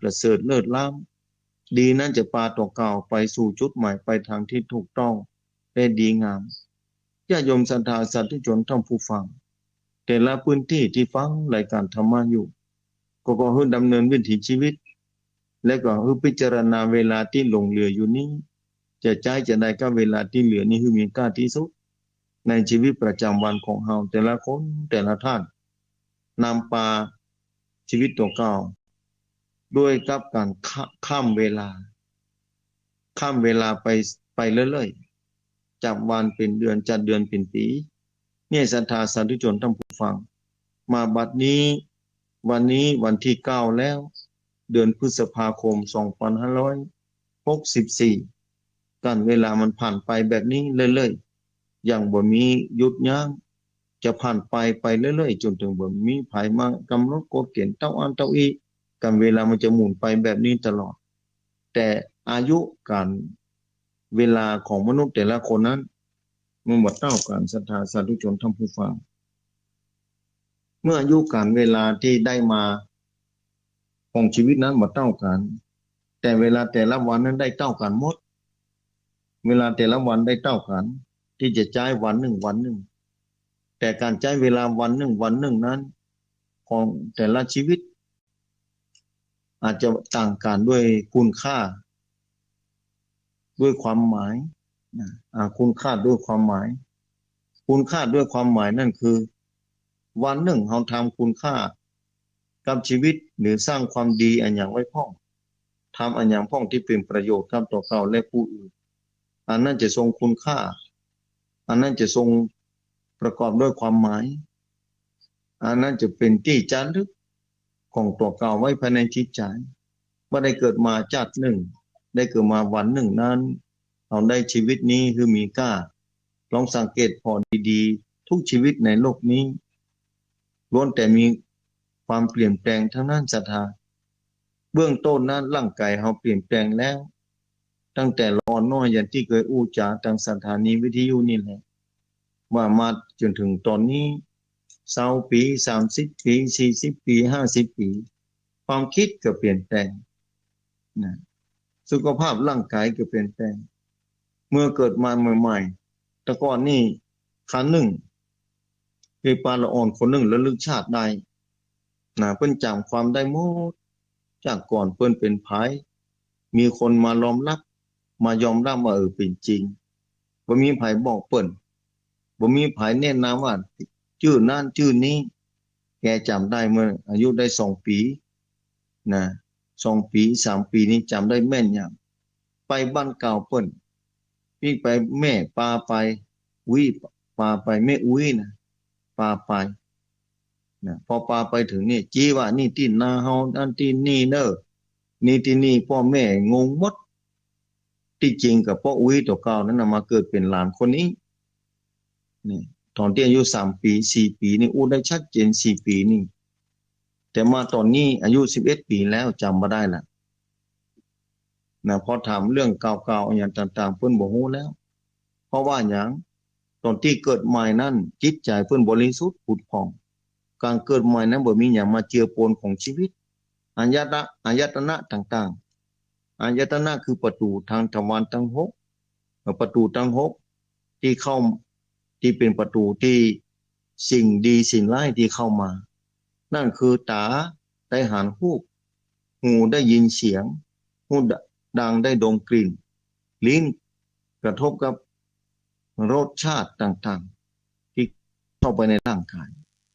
ประเสริฐเลิศล้ำดีนั้นจะพาตัวเก่าไปสู่จุดหมายไปทางที่ถูกต้องและดีงามญาติโยมศรัทธาสาธุชนท่านผู้ฟังแต่ละพื้นที่ที่ฟังรายการธรรมะอยู่ก็ให้ดำเนินวิถีชีวิตและก็ให้พิจารณาเวลาที่หลงเหลืออยู่นี้จะใช้จะได้ก็เวลาที่เหลือนี้ให้มีค่าที่สุดในชีวิตประจำวันของเราแต่ละคนแต่ละท่านนำพาชีวิตตัวเก่าด้วยกับการข้ามเวลาไปเรื่อยๆจากวันเป็นเดือนจากเดือนเป็นปีเนี่ยศรัทธาสาธุชนท่านผู้ฟังมาบัดนี้วันนี้วันที่9แล้วเดือนพฤษภาคม2564การเวลามันผ่านไปแบบนี้เรื่อยๆอย่างบ่มีหยุดยั้งจะผ่านไปเรื่อยๆจนถึงบ่มีไผมากำหนดกฎเกณฑ์เต้าอันเต้าอีการเวลามันจะหมุนไปแบบนี้ตลอดแต่อายุการเวลาของมนุษย์แต่ละคนนั้นมันบ่เท่ากันศรัทธาสาธุชนท่านผู้ฟังเมื่ออายุการเวลาที่ได้มาของชีวิตนั้นบ่เท่ากันแต่เวลาแต่ละวันนั้นได้เท่ากันหมดเวลาแต่ละวันได้เท่ากันที่จะใช้วันหนึ่งแต่การใช้เวลาวันหนึ่งนั้นของแต่ละชีวิตอาจจะต่างกันด้วยคุณค่าด้วยความหมายคุณค่าด้วยความหมายคุณค่าด้วยความหมายนั่นคือวันหนึ่งเราทำคุณค่ากับชีวิตหรือสร้างความดีอันอย่างไว้พ้องทำอันอย่างพ้องที่เป็นประโยชน์กับตัวเราและผู้อื่นอันนั้นจะทรงคุณค่าอันนั้นจะทรงประกอบด้วยความหมายอันนั้นจะเป็นที่จารึกของตัวเราไว้ภายในจิตใจว่าได้เกิดมาชาติหนึ่งได้เกิดมาวันหนึ่งนั้นเราได้ชีวิตนี้คือมีค่าลองสังเกตพอดีๆทุกชีวิตในโลกนี้ล้วนแต่มีความเปลี่ยนแปลงทั้งนั้นศรัทธาเบื้องต้นนั้นร่างกายเราเปลี่ยนแปลงแล้วตั้งแต่เราน้อยอย่างที่เคยอู้จาทางสถานีวิทยุนี่แหละว่ามาจนถึงตอนนี้20 ปี30 ปี40 ปี50 ปีความคิดก็เปลี่ยนแปลงนะสุขภาพร่างกายก็เปลี่ยนแปลงเมื่อเกิดมาใหม่ๆแต่ก่อนนี่ขันหนึ่งคือปลาละอ่อนคนหนึ่งระลึกชาติได้นะเพิ่นจำความได้หมดจากก่อนเพิ่นเป็นไผมีคนมายอมรับว่าเป็นจริงบ่มีไผบอกเพิ่นบ่มีไผแนะนำว่าชื่อนั้นชื่อนี้แกจำได้เมื่ออายุได้2 ปีนะ2 ปี3 ปีนี้จำได้แม่นยำไปบ้านเก่าเพิ่นพี่ไปแม่ปาไปอุ้ยปาไปแม่อุ้ยนะปาไปนะพอปาไปถึงนี่จี้ว่านี่ที่นาเฮาอันที่นี่เด้อนี่ที่นี่พ่อแม่งงหมดที่จริงกับพ่ออุ้ยตัวเก่านั้นนะมาเกิดเป็นหลานคนนี้นี่ตอนที่อายุ3 ปี4 ปีนี่อู้ได้ชัดเจน4 ปีนี่แต่มาตอนนี้อายุ11 ปีแล้วจำบ่ได้ละนะพอถามเรื่องเก่าๆอย่างต่างๆเพิ่นบ่ฮู้แล้วเพราะว่าหยังตอนที่เกิดใหม่นั้นจิตใจเพิ่นบริสุทธิ์ผุดผ่องการเกิดใหม่นั้นบ่มีหยังมาเจือปนของชีวิตอายตนะต่างๆอายตนะคือประตูทางทวารทั้ง6ประตูทั้ง6ที่เข้าที่เป็นประตูที่สิ่งดีสิ่งร้ายที่เข้ามานั่นคือตาได้หันรูปหูได้ยินเสียงหูดังได้ดมกลิ่นลิ้นกระทบกับรสชาติต่างๆที่เข้าไปในร่างกาย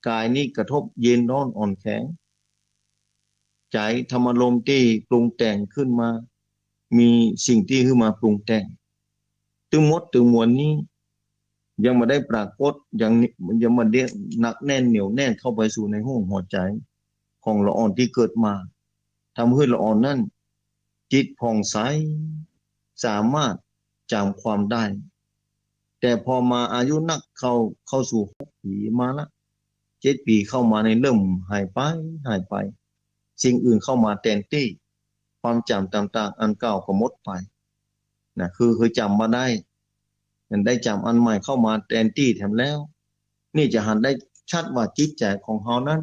กายนี้กระทบเย็นร้อนอ่อนแข็งใจธรรมารมณ์ที่ปรุงแต่งขึ้นมามีสิ่งที่ขึ้นมาปรุงแต่งตึงมดตึงมวลนี้ยังมาได้ปรากฏยังมาเรียกหนักแน่นเหนียวแน่นเข้าไปสู่ในห้วงหัวใจของละอ่อนที่เกิดมาทำให้ละอ่อนนั้นจิตผ่องใสสามารถจำความได้แต่พอมาอายุนักเข้าสู่6 ปีมาละ7 ปีเข้ามาในเริ่มหายไปสิ่งอื่นเข้ามาแทนที่ความจำต่างๆอันเก่าก็หมดไปนะคือจำมาได้มันได้จำอันใหม่เข้ามาแทนที่แถมแล้วนี่จะหันได้ชัดว่าจิตใจของเฮานั้น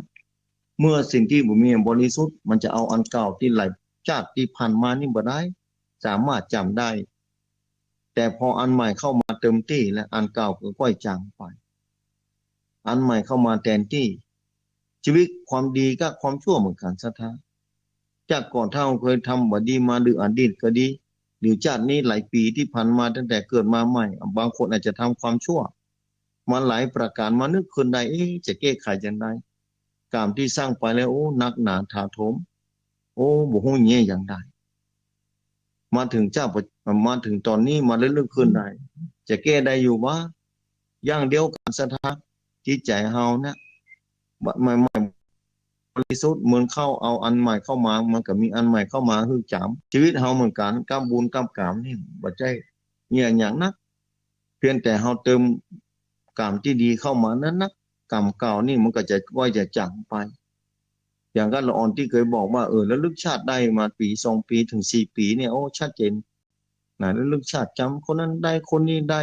เมื่อสิ่งที่บ่มีบริสุทธิ์มันจะเอาอันเก่าที่ไหล ชาติที่ผ่านมานี่บ่ได้สามารถจำได้แต่พออันใหม่เข้ามาเติมที่และอันเก่าก็ค่อยจางไปอันใหม่เข้ามาแทนที่ชีวิตความดีก็ความชั่วเหมือนกันศรัทธาจากก่อนถ้าเราเคยทำบดีมาหรืออดีตก็ดีหรือชาตินี้หลายปีที่ผ่านมาตั้งแต่เกิดมาใหม่บางคนอาจจะทำความชั่วมาหลายประการมานึกคืนได้จะแก้ไขยังไงกรรมที่สร้างไปแล้วโอ้หนักหนาถาโถมโอ้บุหูเงี้ยอย่างใดมาถึงมาถึงตอนนี้มาเรื่อยๆขึ้นได้จะแก้ได้อยู่ว่าอย่างเดียวกันศรัทธาจิตใจเฮานะใหม่บริสุทธิ์เหมือนเข้าเอาอันใหม่เข้ามามันก็มีอันใหม่เข้ามาคือจำชีวิตเฮาเหมือนกันกับบุญกับกรรมนี่บ่ใช่เนี่ยอย่างนักเพียงแต่เฮาเติมกรรมที่ดีเข้ามานั้นนักกรรมเก่านี่มันก็จะว่อยจะจางไปอย่างกันละออนที่เคยบอกว่าแล้วลึกชาติได้มาปี2 ปีถึง4 ปีเนี่ยโอ้ชัดเจนนะแล้วลึกชาติจำคนนั้นได้คนนี้ได้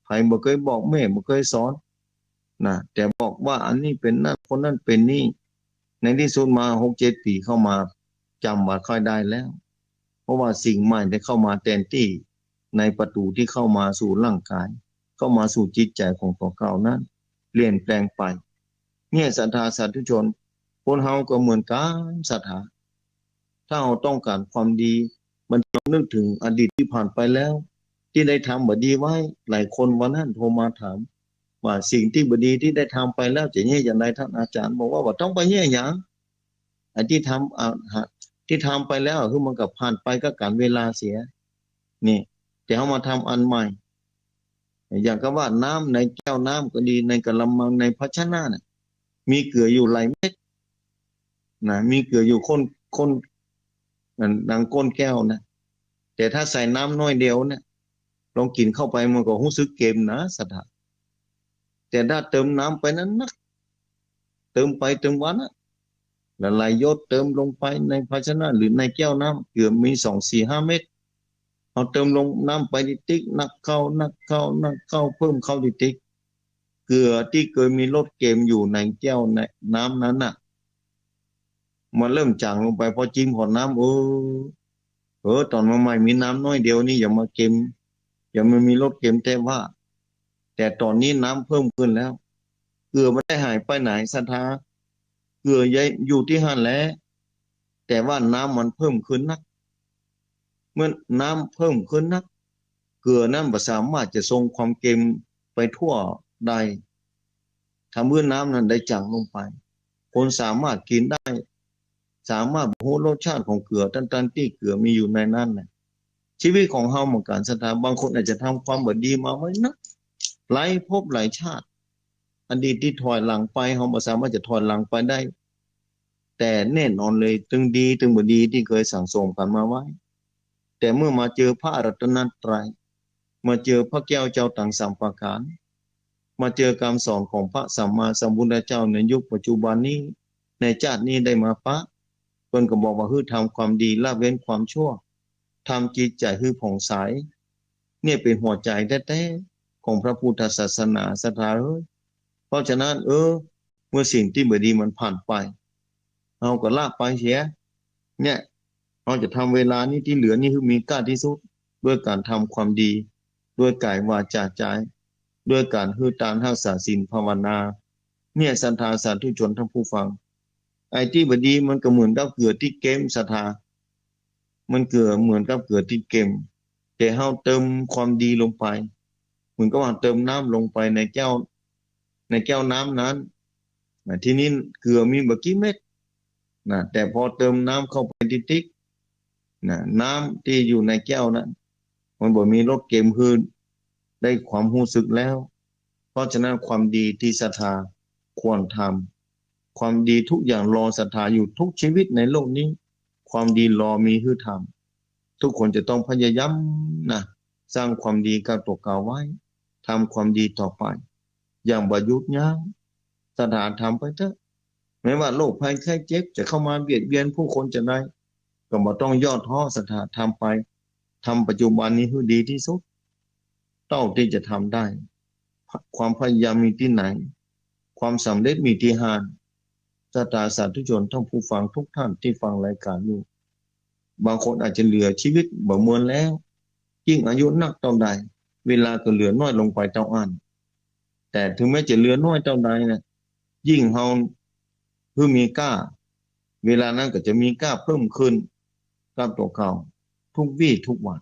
ใครบ่เคยบอกแม่บ่เคยสอนนะแต่บอกว่าอันนี้เป็นนั่นคนนั้นเป็นนี่ในที่สุดมา6-7 ปีเข้ามาจำว่าค่อยได้แล้วเพราะว่าสิ่งใหม่ได้เข้ามาแทนที่ในประตูที่เข้ามาสู่ร่างกายเข้ามาสู่จิตใจของตัวเก่านั้นเปลี่ยนแปลงไปเนี่ยศรัทธาสาธุชนคนเฮาก็เหมือนกันศรัทธาถ้าเราต้องการความดีมันต้องนึกถึงอดีตที่ผ่านไปแล้วที่ได้ทำบ่ดีไว้หลายคนวันนั้นโทรมาถามว่าสิ่งที่บ่ดีที่ได้ทำไปแล้วจะแย่อย่างไรท่านอาจารย์บอกว่าต้องไปแย่อย่างไอ้ที่ทำที่ทำไปแล้วคือมันกับผ่านไปก็การเวลาเสียนี่แต่เขามาทำอันใหม่อย่างกับว่าน้ำในแก้วน้ำก็ดีในกะละมังในภาชนะน่ะมีเกลืออยู่หลายเม็ดนะมีเกลืออยู่คนดังก้นแก้วนะแต่ถ้าใส่น้ำน้อยเดียวเนี่ยลองกินเข้าไปมันก็รู้สึกเค็มนะสัตว์แต่ถ้าเติมน้ำไปนั้นนักเติมไปเติมวันนะละลายยศเติมลงไปในภาชนะหรือในแก้วน้ำเกลือมี2-4-5 เม็ดเอาเติมลงน้ำไปดิติ๊กนักเข้านักเข้านักเข้าเพิ่มเข้าดิติ๊กเกลือที่เคยมีรสเค็มอยู่ในแก้วในน้ำนั้นน่ะมันเริ่มจางลงไปพอจิ้มหอดน้ำตอนมาใหม่มีน้ำน้อยเดียวนี่อย่ามาเค็มอย่ามามีรสเค็มแต่ตอนนี้น้ำเพิ่มขึ้นแล้วเกลือไม่ได้หายไปไหนศรัทธาเกลืออยู่ที่หั่นแหล้วแต่ว่าน้ำมันเพิ่มขึ้นนักเมื่อน้ำเพิ่มขึ้นนักเกลือนั้นไม่สามารถจะทรงความเค็มไปทั่วได้ทำเมื่อน้ำนั้นได้จางลงไปคนสามารถกินได้สามารถบรรลุรสชาติของเกลือตันที่เกลือมีอยู่ในนั้นนะชีวิตของเฮาเหมือนกันศรัทธาบางคนอาจจะทำความบดีมาไว้นะหลายภพหลายชาติอดีตที่ถอยหลังไปเฮาไม่สามารถจะถอยหลังไปได้แต่แน่นอนเลยถึงดีถึงบดีที่เคยสั่งสมกันมาไว้แต่เมื่อมาเจอพระรัตนตรัยมาเจอพระแก้วเจ้าต่างสามประการมาเจอคำสอนของพระสัมมาสัมพุทธเจ้าในยุคปัจจุบันนี้ในชาตินี้ได้มาปะเพิ่นก็บอกว่าคือทำความดีละเว้นความชั่วทำจิตใจคือผ่องใสเนี่ยเป็นหัวใจแท้ๆของพระพุทธศาสนาศรัทธาเพราะฉะนั้นเมื่อสิ่งที่ไม่ดีมันผ่านไปเราก็ละไปเสียเนี่ยเราจะทำเวลานี้ที่เหลือนี่คือมีค่าที่สุดด้วยการทำความดีด้วยกายวาจาใจด้วยการฮือตานรักษาศีลภาวนาเนี่ยศรัทธาสาธุชนทั้งผู้ฟังไอ้ที่บดีมันก็เหมือนกับเกลือที่เกมศรัทธามันเกลือเหมือนกับเกลือที่เกมแต่เฮาเติมความดีลงไปเหมือนกับว่าเติมน้ำลงไปในแก้วน้ำนั้นทีนี้เกลือมีบ่กี่เม็ดนะแต่พอเติมน้ำเข้าไปติ๊กนะน้ำที่อยู่ในแก้วนั้นมันบ่มีรสเค็มคือได้ความรู้สึกแล้วเพราะฉะนั้นความดีที่ศรัทธาควรทำความดีทุกอย่างรอศรัทธาอยู่ทุกชีวิตในโลกนี้ความดีรอมีคือทำทุกคนจะต้องพยายามนะสร้างความดีกับตัวเก่าไว้ทำความดีต่อไปอย่างบ่หยุดยั้งศรัทธาทำไปเถอะแม้ว่าโรคภัยไข้เจ็บจะเข้ามาเบียดเบียนผู้คนจะได้ก็บ่ต้องย่อท้อศรัทธาทำไปทำปัจจุบันนี้ให้ดีที่สุดเท่าที่จะทำได้ความพยายามมีที่ไหนความสำเร็จมีที่หานศรัทธาสาธุชนทั้งผู้ฟังทุกท่านที่ฟังรายการอยู่ บางคนอาจจะเหลือชีวิตบ่มวนแล้วยิ่งอายุนักเท่าใดเวลาก็เหลือน้อยลงไปเท่าอันแต่ถึงแม้จะเหลือน้อยเท่าใดนะยิ่งเฮาเพิ่มมีกล้าเวลานั้นก็จะมีกล้าเพิ่มขึ้นกับตัวเก่าทุกวี่ทุกวัน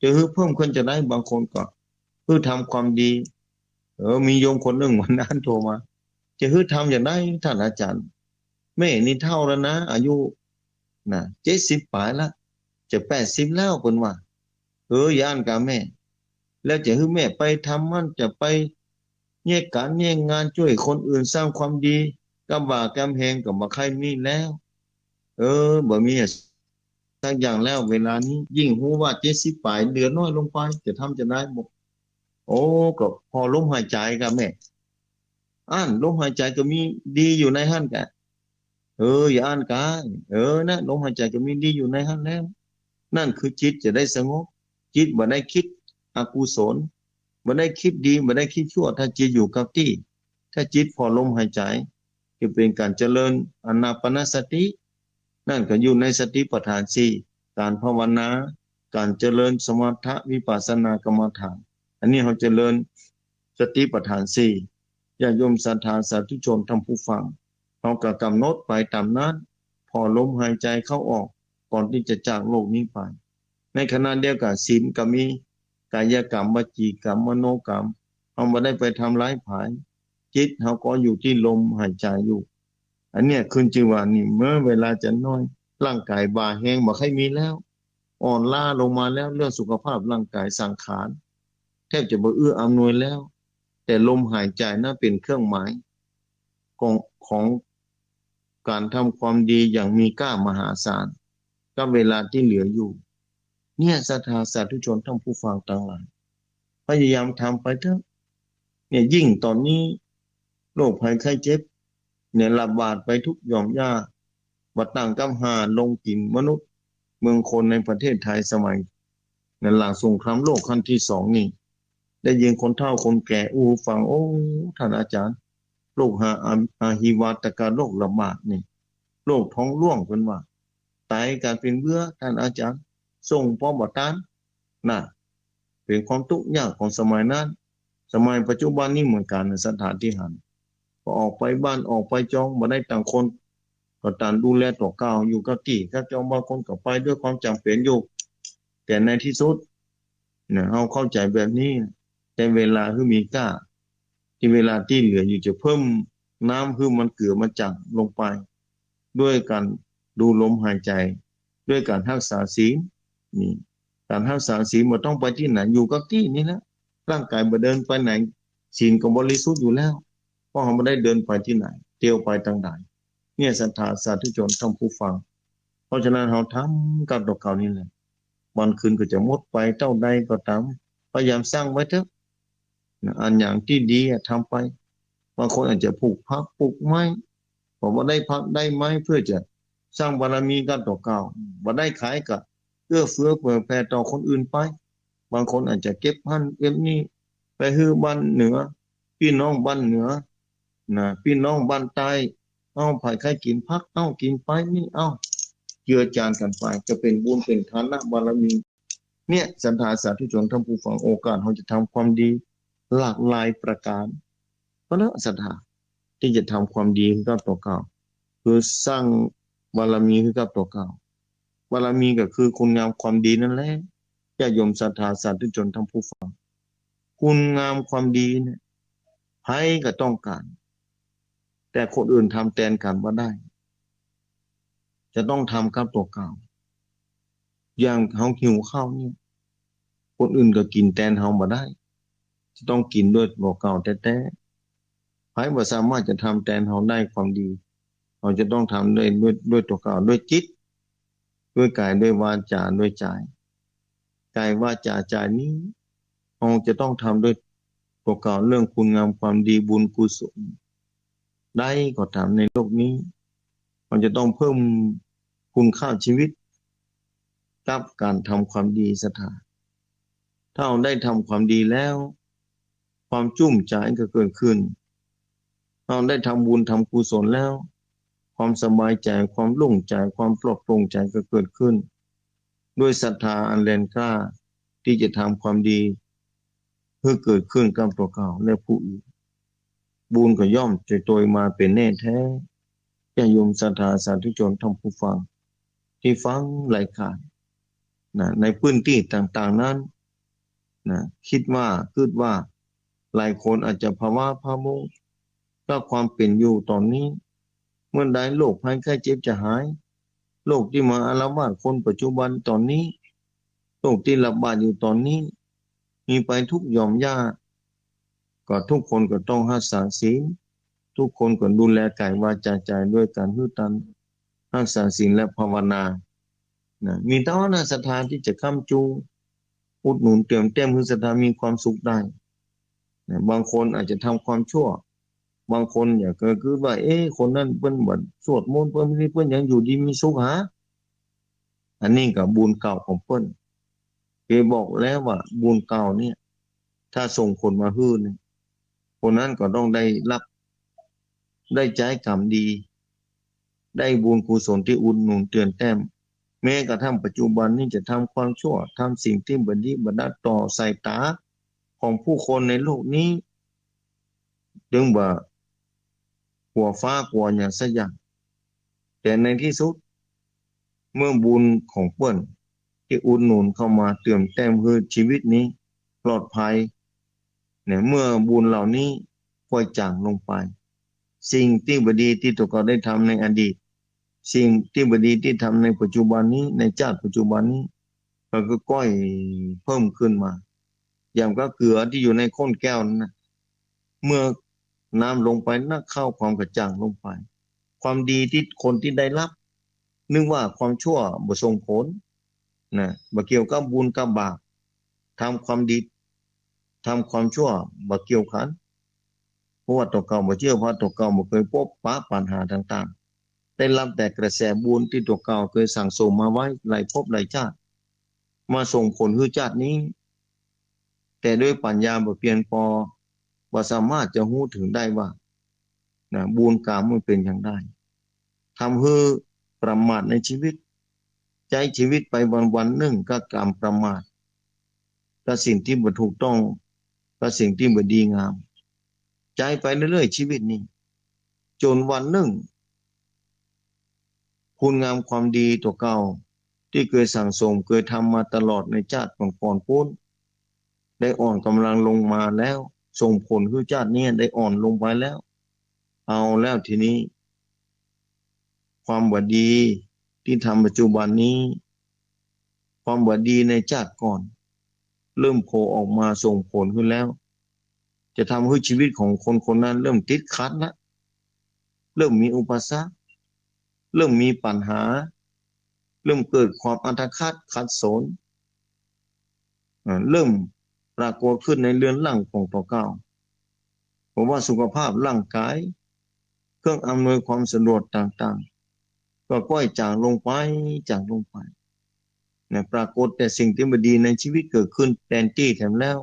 จะเพิ่มขึ้นจะได้บางคนก็ทำความดีมีโยมคนหนึ่งวันนั้นโทรมาจะทำอย่างได้ท่านอาจารย์แม่นี่เท่าแล้วนะอายุนะ70ปลายละจะ80แล้วเพิ่นว่าย่านกับแม่แล้วจะแม่ไปทำมันจะไปแยกการแยกงานช่วยคนอื่นสร้างความดีกำบ่ากำแพงกับบ่ใครมีแล้วบ่มีสักอย่างแล้วเวลานี้ยิ่งรู้ว่า70ปลายเหลือน้อยลงไปจะทำจะได้บ่โอ้ก็พอลมหายใจกับแม่ลมหายใจก็มีดีอยู่ในหั่นกะอย่าอ่านกายนะลมหายใจก็มีดีอยู่ในหั่นแล้วนั่นคือจิตจะได้สงบจิตบ่ได้คิดอกุศลบ่ได้คิดดีบ่ได้คิดชั่วถ้าจิตอยู่กับที่ถ้าจิตพอลมหายใจจะเป็นการเจริญอานาปานสตินั่นก็อยู่ในสติปัฏฐานสี่การภาวนาการเจริญสมถะวิปัสสนากรรมฐานอันนี้เราเจริญสติปัฏฐานสี่ญาติโยมศรัทธาสาธุชนท่านผู้ฟังเราก็กำหนดไปตามนั้นพอลมหายใจเข้าออกก่อนที่จะจากโลกนี้ไปในขณะเดียวกันศีลก็มีกายกรรมวจีกรรมมโนกรรมเราไม่ได้ไปทำร้ายผายจิตเราก็อยู่ที่ลมหายใจอยู่อันเนี้ยขึ้นชื่อว่านี่เมื่อเวลาจะน้อยร่างกายบ่าแห้งบ่ค่อยมีแล้วอ่อนล้าลงมาแล้วเรื่องสุขภาพร่างกายสังขารแทบจะบ่เอื้ออำนวยแล้วแต่ลมหายใจน่าเป็นเครื่องหมายของการทำความดีอย่างมีกล้ามหาศาลกับเวลาที่เหลืออยู่เนี่ยศรัทธาสาธุชนทั้งผู้ฟังทั้งหลายพยายามทำไปเถอะเนี่ยยิ่งตอนนี้โรคภัยไข้เจ็บเนี่ยระบาดไปทุกหย่อมย่าบัดต่างกับหาลงกินมนุษย์เมืองคนในประเทศไทยสมัยในหลังสงครามโลกครั้งที่สองนี่ได้ยินคนเฒ่าคนแก่ฟังท่านอาจารย์โรคหิวาตกโรคระบาดนี่โรคท้องร่วงเพิ่นว่าตายการเป็นเบื่อท่านอาจารย์ส่งพร้อมบ่ตานน่ะเป็นความทุกข์ยากของสมัยนั้นสมัยปัจจุบันนี้เหมือนกันสถานที่หันพอออกไปบ้านออกไปจองบ่ได้ต่างคนก็ต่างดูแลตัวเก่าอยู่กับที่ถ้าจองบางคนก็ไปด้วยความจำเป็นอยู่แต่ในที่สุดเนี่ยเฮาเข้าใจแบบนี้แต่เวลาคือมีค่าที่เวลาที่เหลืออยู่จะเพิ่มน้ำคือมันเกลือมันจังลงไปด้วยการดูลมหายใจด้วยการรักษาศีลนี่การรักษาศีลบ่ต้องไปที่ไหนอยู่กับที่นี่แหละร่างกายบ่เดินไปไหนศีลก็บริสุทธิ์อยู่แล้วเพราะเราไม่ได้เดินไปที่ไหนเที่ยวไปต่างใดเนี่ยศรัทธาสาธุชนท่านผู้ฟังเพราะฉะนั้นเราทำกับดอกเก่านี่แหละวันคืนก็จะหมดไปเท่าใดก็ตามพยายามสร้างไว้เถอะอันอย่างที่ดีทำไปบางคนอาจจะปลูกพักปลูกไม้บอกว่าได้พักได้ไม้เพื่อจะสร้างบารมีกันต่อเก่าบ่ได้ขายก็เอื้อเฟื้อเผื่อแผ่ต่อคนอื่นไปบางคนอาจจะเก็บพันเก็บนี่ไปฮื้อบ้านเหนือพี่น้องบ้านเหนือพี่น้องบ้านใต้ไผใครกินพักกินไปนี่เจือจานกันไปจะเป็นบุญเป็นฐานะบารมีเนี่ยศรัทธาสาธุชนท่านผู้ฟังโอกาสเราจะทำความดีหลากหลายประการเพราะนั้นศรัทธาที่จะทำความดีคือกับตัวเก่าคือสร้างบารมีคือกับตัวเก่าบารมีก็คือคุณงามความดีนั่นแหละญาติโยมศรัทธาสาธุชนท่านผู้ฟังคุณงามความดีเนี่ยใครก็ต้องการแต่คนอื่นทำแทนกันบ่ได้จะต้องทำกับตัวเก่าอย่างเฮาหิวข้าวนี่คนอื่นก็กินแทนเฮาบ่ได้จะต้องกินด้วยตัวเก่าแท้ๆใครบ่สามารถจะทำแทนเฮาได้ความดีเราจะต้องทำด้วยตัวเก่าด้วยจิตด้วยกายด้วยวาจาด้วยใจกายวาจาใจนี้เราจะต้องทำด้วยตัวเก่าเรื่องคุณงามความดีบุญกุศลได้ก็ทำในโลกนี้มันจะต้องเพิ่มคุณค่าชีวิตกับการทำความดีศรัทธาถ้าเราได้ทำความดีแล้วความจุ่มใจก็เกิดขึ้นเราได้ทำบุญทำกุศลแล้วความสบายใจความโล่งใจความปลอดโปร่งใจก็เกิดขึ้น ด้วยศรัทธาอันแรงกล้าที่จะทำความดีเพื่อเกิดขึ้นกับตัวเขาและผู้อื่นบุญก็ย่อมจะโดยมาเป็นแน่แท้จะโยมศรัทธาสาธุชนท่านผู้ฟังที่ฟังหลายขาดในพื้นที่ต่างๆนั้นคิดว่าหลายคนอาจจะภาวะพะวงก็ความเป็นอยู่ตอนนี้เมื่อใดโรคภัยไข้เจ็บจะหายโรคที่มาอาละวาดคนปัจจุบันตอนนี้โรคที่ระบาดอยู่ตอนนี้มีไปทุกหย่อมย่าก็ทุกคนก็ต้องรักษาศีลทุกคนก็ดูแลกายวาจาใจด้วยการฮึดตันรักษาศีลและภาวนามีเท่านั้นศรัทธาที่จะค้ำจูงอุดหนุนเติมเต็มคือศรัทธามีความสุขได้บางคนอาจจะทำความชั่วบางคนอยากก็คือว่าคนนั้นเพิ่นบ่สวดมนต์เพิ่นยังอยู่ดีมีสุขหาอันนี้ก็บุญเก่าของเพิ่นเคยบอกแล้วว่าบุญเก่าเนี่ยถ้าส่งคนมาฮื้อเนี่ยคนนั้นก็ต้องได้รับได้ใจกรรมดีได้บุญกุศลที่อุดหนุนเตือนแต้มแม้กระทั่งปัจจุบันนี้จะทำความชั่วทำสิ่งที่บ่ดีบ่น่าต่อสายตาของผู้คนในโลกนี้จึงว่าหัวฟ้ากลัวอย่างสักอย่างแต่ในที่สุดเมื่อบุญของเปิ้นที่อุดหนุนเข้ามาเติมแต้มคือชีวิตนี้ปลอดภัยเนี่ยเมื่อบุญเหล่านี้ค่อยจางลงไปสิ่งที่บ่ดีที่ตัวเขาได้ทำในอดีตสิ่งที่บ่ดีที่ทำในปัจจุบันนี้ในชาติปัจจุบันนี้มันก็ก้อยเพิ่มขึ้นมาอย่างก็เกลือที่อยู่ในก้นแก้วนั้นนะเมื่อน้ำลงไปนักเข้าความกระจ่างลงไปความดีที่คนที่ได้รับนึกว่าความชั่วบ่ส่งผลบ่เกี่ยวกับบุญกับบาปทำความดีทำความชั่วบ่เกี่ยวกันเพราะว่าตัวเก่าบ่เชื่อเพราะตัวเก่าบ่เคยพบปะปัญหาต่างๆได้รับแต่กระแสบุญที่ตัวเก่าเคยสั่งสมมาไว้หลายภพหลายชาติมาส่งผลคือชาตินี้แต่ด้วยปัญญาบ่เพียงพอบ่สามารถจะรู้ถึงได้ว่าบุญกรรมมันเป็นอย่างไรทำให้ประมาทในชีวิตใช้ชีวิตไปวันๆหนึ่งก็กรรมประมาทก็สิ่งที่บ่ถูกต้องก็สิ่งที่บ่ดีงามใจไปเรื่อยๆชีวิตนี้จนวันหนึ่งคุณงามความดีตัวเก่าที่เคยสั่งสมเคยทำมาตลอดในชาติก่อนๆพ้นได้อ่อนกำลังลงมาแล้วส่งผลคือชาตินี้ได้อ่อนลงไปแล้วเอาแล้วทีนี้ความบ่ดีที่ทำปัจจุบันนี้ความบ่ดีในชาติก่อนเริ่มโผล่ออกมาส่งผลขึ้นแล้วจะทำให้ชีวิตของคนคนนั้นเริ่มติดขัดแล้วเริ่มมีอุปสรรคเริ่มมีปัญหาเริ่มเกิดความอัตคัดขัดสนเริ่มปรากฏขึ้นในเรือนร่างของตัวเก่าเพราะว่าสุขภาพร่างกายเครื่องอำนวยความสะดวกต่างๆก็ค่อยจางลงไปปรากฏแต่สิ่งที่ไม่ดีในชีวิตเกิดขึ้นแทนที่แถมแล้ว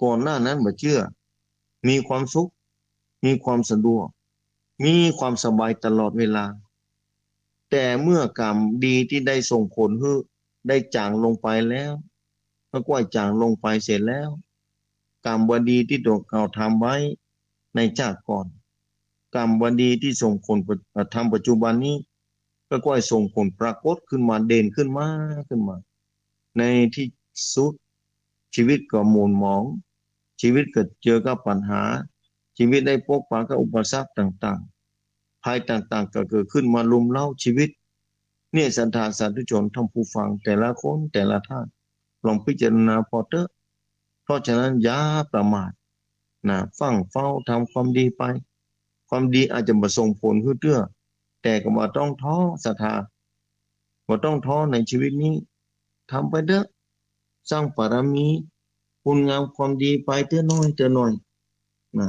ก่อนหน้านั้นบ่เชื่อมีความสุขมีความสะดวกมีความสบายตลอดเวลาแต่เมื่อกรรมดีที่ได้ส่งผลให้ได้จางลงไปแล้วก็ค่อยจางลงไปเสร็จแล้วกรรมบดีที่ตัวเก่าทำไว้ในชาติก่อนกรรมบดีที่ส่งผลทำปัจจุบันนี้ก็ค่อยส่งผลปรากฏขึ้นมาเด่นขึ้นมาในที่สุดชีวิตก็หม่นหมองชีวิตก็เจอกับปัญหาชีวิตได้พบปะกับอุปสรรคต่างๆภัยต่างๆก็เกิดขึ้นมารุมเร้าชีวิตเนี่ยศรัทธาสาธุชนท่านผู้ฟังแต่ละคนแต่ละท่านลองพิจารณาพอเถอะเพราะฉะนั้นอย่าประมาทฟังเฝ้าทำความดีไปความดีอาจจะมาส่งผลขึ้นเตื้อแต่ก็บ่ต้องท้อศรัทธาบ่ต้องท้อในชีวิตนี้ทำไปเถอะสร้างบารมีคุณงามความดีไปเถอะน้อยนะ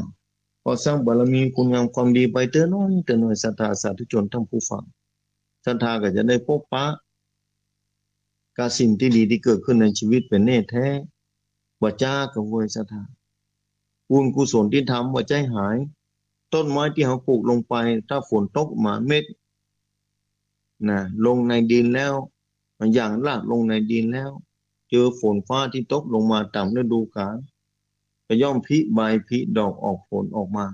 พอสร้างบารมีคุณงามความดีไปเถอะน้อยศรัทธาสาธุชนท่านผู้ฟังศรัทธาก็จะได้พบปะกับสิ่งที่ดีที่เกิดขึ้นในชีวิตเป็นแน่แท้บ่จ้ากับเวยศรัทธาบุญกุศลที่ทำบ่ใจหายต้นไม้ที่เขาปลูกลงไปถ้าฝนตกมาเม็ดลงในดินแล้ว อย่างรากลงในดินแล้วเจอฝนฟ้าที่ตกลงมาตามฤดูกาลก็ย่อมผลิใบผลิดอกออกผลออกมา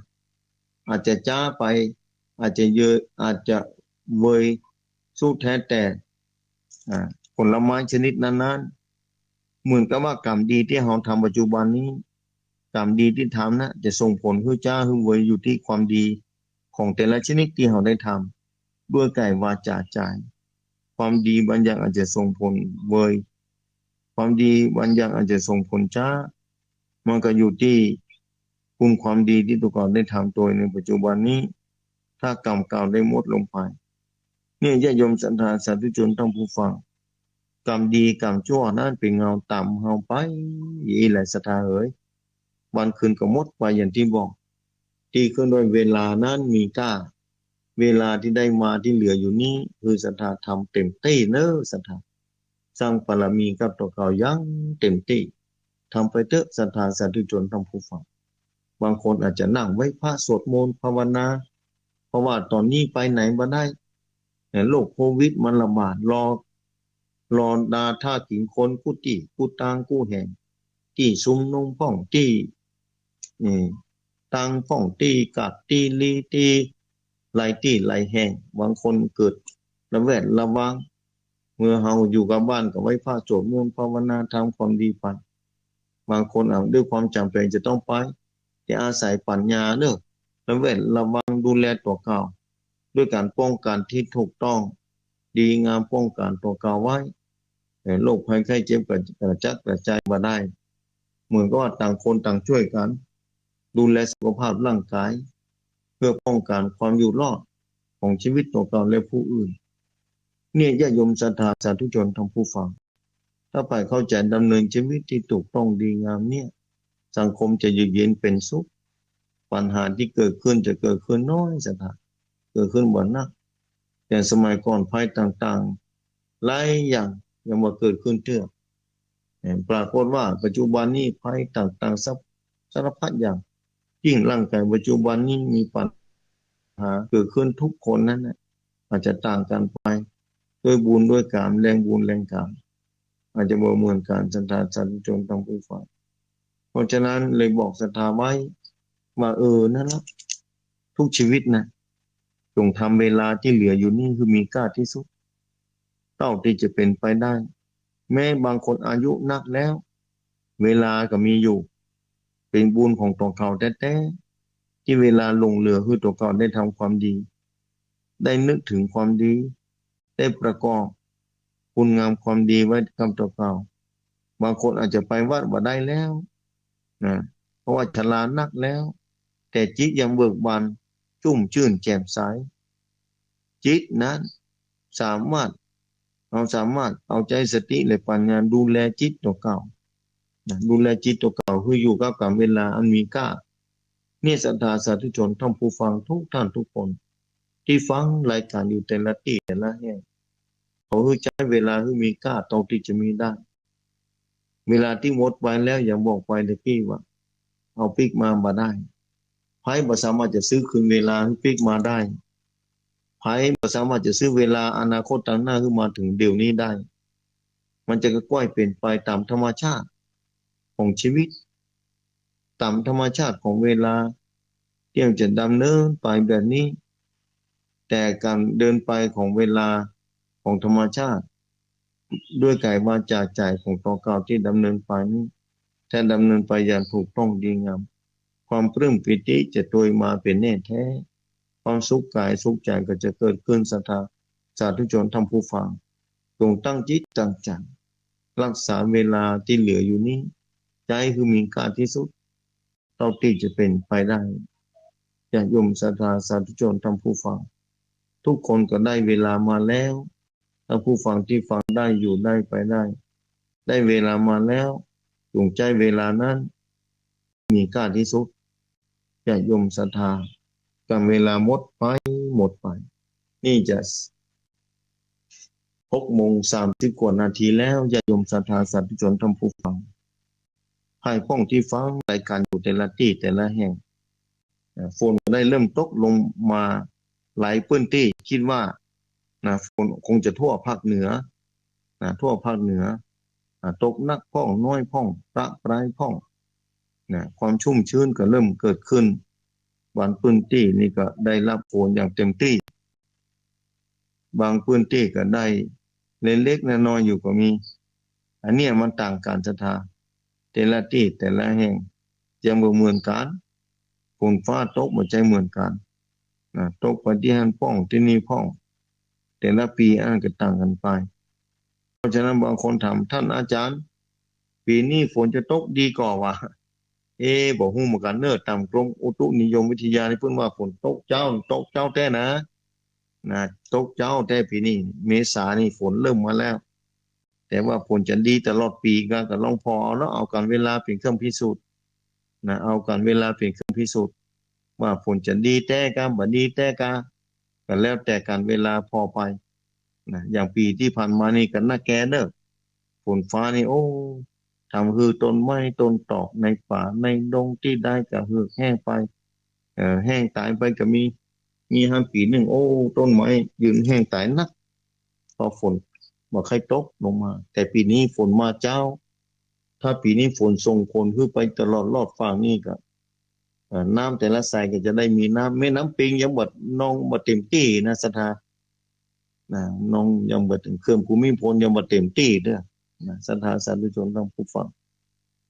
อาจจะจ้าไปอาจจะเยอะอาจจะเวยสู้แท้แต่อ่าผลไม้ชนิดนั้นๆเหมือนกับว่ากรรมดีที่เราทำปัจจุบันนี้กรรมดีที่ทำนะจะส่งผลให้จ้าให้เวยอยู่ที่ความดีของแต่ละชนิดที่เราได้ทำด้วยกายวาจาใจความดีบางอย่างอาจจะส่งผลเวยความดีบางอย่างอาจจะส่งผลช้ามันก็อยู่ที่คุณความดีที่ตัวก่อนได้ทำตัวในปัจจุบันนี้ถ้ากรรมเก่าได้หมดลงไปเนี่ยญาติโยมศรัทธาสาธุชนทั้งผู้ฟังกรรมดีกรรมชั่วนั่นเป็นเงาต่ำเฮาไปอีหลายศรัทธาเอ๋ยวันคืนก็หมดไปอย่างที่บอกที่ขึ้นด้วยเวลานั้นมีค่าเวลาที่ได้มาที่เหลืออยู่นี้คือศรัทธาทำเต็มที่เนอะศรัทธาสร้างบารมีกับตัวเก่ายังเต็มที่ทำไปเถอะศรัทธาสาธุชนทั้งผู้ฟังบางคนอาจจะนั่งไว้พระสวดมนต์ภาวนาเพราะว่าตอนนี้ไปไหนมาได้โรคโควิดมันระบาดรอดาท่ากินคนกู้ตีกู้ตางกู้แห่งที่ซุมนงพ่องที่ตังพ่องที่กัดที่ลีที่ไหลที่ไหลแห่งบางคนเกิดระแวดระวังเมื่อเฮาอยู่กับบ้านก็ไว้พระสวดมนต์ภาวนาทำความดีไปบางคนด้วยความจำเป็นจะต้องไปจะอาศัยปัญญาเนอะระแวดระวังดูแลตัวเก่าด้วยการป้องกันที่ถูกต้องดีงามป้องกันตัวเก่าไว้โรคภัยไข้เจ็บกระจัดกระจายมาได้เหมือนก็ว่าต่างคนต่างช่วยกันดูแลสุขภาพร่างกายเพื่อป้องกันความอยู่รอดของชีวิตตัวเก่าและผู้อื่นเนี่ยญาติโยมศรัทธาสาธุชนทั้งผู้ฟังถ้าไปเข้าใจดำเนินชีวิตที่ถูกต้องดีงามเนี่ยสังคมจะอยู่เย็นเป็นสุขปัญหาที่เกิดขึ้นจะเกิดขึ้นน้อยศรัทธาเกิดขึ้นบ่อยนักแต่สมัยก่อนภัยต่างๆหลายอย่างยังมาเกิดขึ้นเถอะปรากฏว่าปัจจุบันนี้ภัยต่างๆสารพัดอย่างยิ่งร่างกายปัจจุบันนี้มีปัญหาเกิดขึ้นทุกคนนั้นนะอาจจะต่างกันไปด้วยบุญด้วยกรรมแรงบุญแรงกรรมอาจจะบ่เหมือนกันศรัทธาสาธุชนต้องผู้ฟังเพราะฉะนั้นเลยบอกศรัทธาไว้ว่านั่นแหละทุกชีวิตนะจงทำเวลาที่เหลืออยู่นี่คือมีค่าที่สุดเท่าที่จะเป็นไปได้แม้บางคนอายุนักแล้วเวลาก็มีอยู่เป็นบุญของตัวเขาแท้ๆที่เวลาลงเหลือคือตัวเขาได้ทำความดีได้นึกถึงความดีได้ประกอบคุณงามความดีไว้กับตัวเขาบางคนอาจจะไปวัดว่าได้แล้วนะเพราะว่าชรานักแล้วแต่จิตยังเบิกบานชุ่มชื่นแจ่มใสจิตนั้นสามารถเอาใจสติและปัญญาดูแลจิตตัวเก่าดูแลจิตตัวเก่าคืออยู่กับเวลาอันมีค่าเนี่ยศรัทธาสาธุชนท่านผู้ฟังทุกท่านทุกคนที่ฟังรายการอยู่แต่ละที่แต่ละแห่งเขาคือใช้เวลาคือมีค่าเท่าที่จะมีได้เวลาที่หมดไปแล้วอย่างบอกไปตะกี้ว่าเอาปิกมาได้ไพ่บ่สามารถจะซื้อคืนเวลาให้ปิกมาได้ไพ่บ่สามารถจะซื้อเวลาอนาคตต่างหน้าขึ้นมาถึงเดี๋ยวนี้ได้มันจะค่อยๆเปลี่ยนไปตามธรรมชาติของชีวิตตามธรรมชาติของเวลาที่มันจะดำเนินไปแบบนี้แต่การเดินไปของเวลาของธรรมชาติด้วยกายวาจาใจของตัวเก่าที่ดำเนินไปนี้ถ้าดำเนินไปอย่างถูกต้องดีงามความปลื้มปิติจะโดยมาเป็นแน่แท้ความสุขกายสุขใจก็จะเกิดขึ้นศรัทธาสาธุชนทั้งผู้ฟังจงตั้งจิตตั้งใจรักษาเวลาที่เหลืออยู่นี้ใจคือมีค่าที่สุดเท่าที่จะเป็นไปได้ญาติโยมศรัทธาสาธุชนทั้งผู้ฟังทุกคนก็ได้เวลามาแล้วถ้าผู้ฟังที่ฟังได้อยู่ได้ไปได้เวลามาแล้วจงใจเวลานั้นมีค่าที่สุดญาติโยมศรัทธาการเวลาหมดไปนี่จะ6:30กว่านาทีแล้วญาติโยมศรัทธาสาธุชนทั้งผู้ฟังให้พ้องที่ฟังรายการอยู่แต่ละที่แต่ละแห่งฝนได้เริ่มตกลงมาหลายพื้นที่คิดว่าฝนคงจะทั่วภาคเหนือ ทั่วภาคเหนือตกหนักพ้องน้อยพ้องประปรายพ้องความชุ่มชื้นก็เริ่มเกิดขึ้นบางพื้นที่นี่ก็ได้รับฝนอย่างเต็มที่บางพื้นที่ก็ได้เล็กๆน้อยๆอยู่ก็มีอันนี้มันต่างกันศรัทธาแต่ละที่แต่ละแห่งจะบ่เหมือนกันฝนฟ้าตกบ่ใจเหมือนกันตกไปที่นั่นพ้องที่นี่พ้องแต่ละปีอันก็ต่างกันไปเพราะฉะนั้นบางคนถามท่านอาจารย์ปีนี้ฝนจะตกดีกว่าวะบอกฮู้เหมือนกันเนอะตามกรมอุตุนิยมวิทยานี่เพิ่นว่าฝนตกเจ้าแท้นะตกเจ้าแท้ปีนี้เมษานี่ฝนเริ่มมาแล้วแต่ว่าฝนจะดีตลอดปีก็ลองพอเอาแล้วเอากันเวลาเป็นเครื่องพิสูจน์เอากันเวลาเป็นเครื่องพิสูจน์ว่าฝนจะดีแต่กะบ่ดีแต่กะก็แล้วแต่การเวลาพอไปอย่างปีที่ผ่านมานี่ก็น่าแก่เด้อฝนฟ้านี่โอ้ทำคือต้นไม้ต้นตอกในป่าในดงที่ได้ก็คือแห้งไปแห้งตายไปก็มีห้าปีหนึ่งโอ้ต้นไม้ยืนแห้งตายนักพอฝนบ่ค่อยตกลงมาแต่ปีนี้ฝนมาเจ้าถ้าปีนี้ฝนส่งผลคือไปตลอดรอดฝั่งนี่ก็น้ำแต่ละสายก็จะได้มีน้ำแม่น้ำปิงยังบ่นองบ่เต็มที่นะศรัทธาน้องยังบ่ถึงเครื่องภูมิพลยังบ่เต็มที่เด้อศรัทธาสาธุชนทั้งผู้ฟัง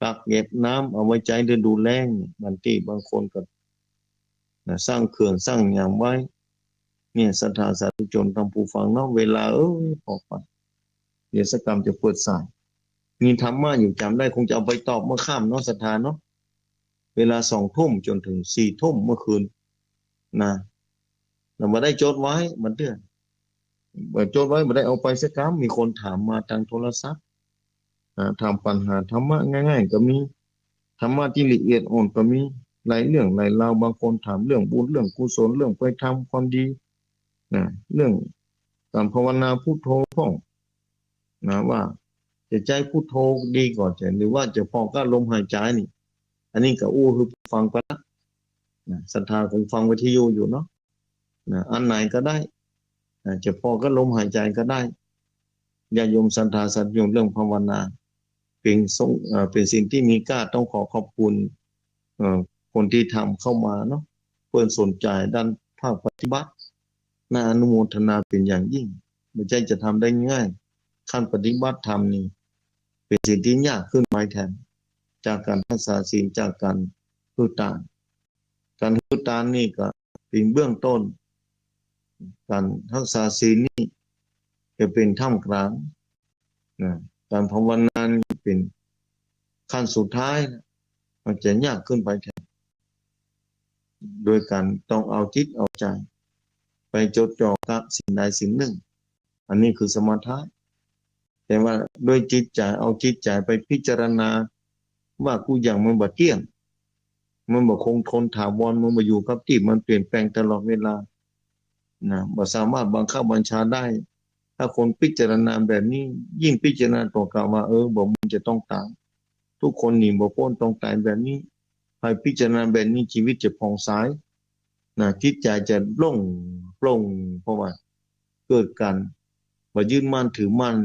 กักเก็บน้ำเอาไว้ใจฤดูแล้งบางที่บางคนก็สร้างเขื่อนสร้างหยังไว้เนี่ยศรัทธาสาธุชนทั้งผู้ฟังเนาะเวลาพอไปเดี๋ยวสักกรรมจะเปิดสายมีธรรมะอยู่จำได้คงจะเอาไปตอบเมื่อค่ำเนาะศรัทธาเนาะเวลา20 ทุ่มจนถึง4 ทุ่มเมื่อคืนเราไม่ได้จดไว้มันเตือนจดไว้ไม่ได้เอาไปสักครั้งมีคนถามมาทางโทรศัพท์ถามปัญหาธรรมะง่ายๆก็มีธรรมะที่ละเอียดอ่อนก็มีหลายเรื่องหลายราวบางคนถามเรื่องบุญเรื่องกุศลเรื่องไปทำความดีเรื่องการภาวนาพุทโธพ่องว่าจะใจพุทโธดีก่อนจะหรือว่าจะพอก็ลมหายใจนี่อันนี้ก็คือฟังไปแล้วศรัทธาคงฟังวิทยุอยู่เนาะอันไหนก็ได้จะพอก็ลมหายใจก็ได้ญาโยมศรัทธาสัตยมเรื่องภาวนาเป็นสิ่งที่มีค่าต้องขอขอบคุณคนที่ทำเข้ามาเนาะเพื่อนสนใจด้านภาคปฏิบัติน่าอนุโมทนาเป็นอย่างยิ่งไม่ใช่จะทำได้ง่ายขั้นปฏิบัติธรรมนี่เป็นสิ่งที่ยากขึ้นไปแทนจากการรักษาศีลจากการทุตานการทุตานนี่ก็เป็นเบื้องต้นการรักษาศีลนี่จะเป็นท่ามกลางการภาวนาเป็นขั้นสุดท้ายมันจะยากขึ้นไปแทนโดยการต้องเอาจิตเอาใจไปจดจ่อกับสิ่งใดสิ่งหนึ่งอันนี้คือสมถะแต่ว่าโดยจิตใจเอาจิตใจไปพิจารณาว่ากูอย่างมันบ่เที่ยงมันบ่คงทนถาวรมันบ่อยู่กับที่มันเปลี่ยนแปลงตลอดเวลาบ่สามารถบังคับบัญชาได้ถ้าคนพิจารณาแบบนี้ยิ่งพิจารณาต่อกล่าวว่าบ่มันจะต้องตายทุกคนหนีบ่พ้นต้องตายแบบนี้ให้พิจารณาแบบนี้ชีวิตจะผ่องใสจิตใจจะโล่งโปร่งเพราะว่าเกิดการบ่ยึดมั่นถือมั่น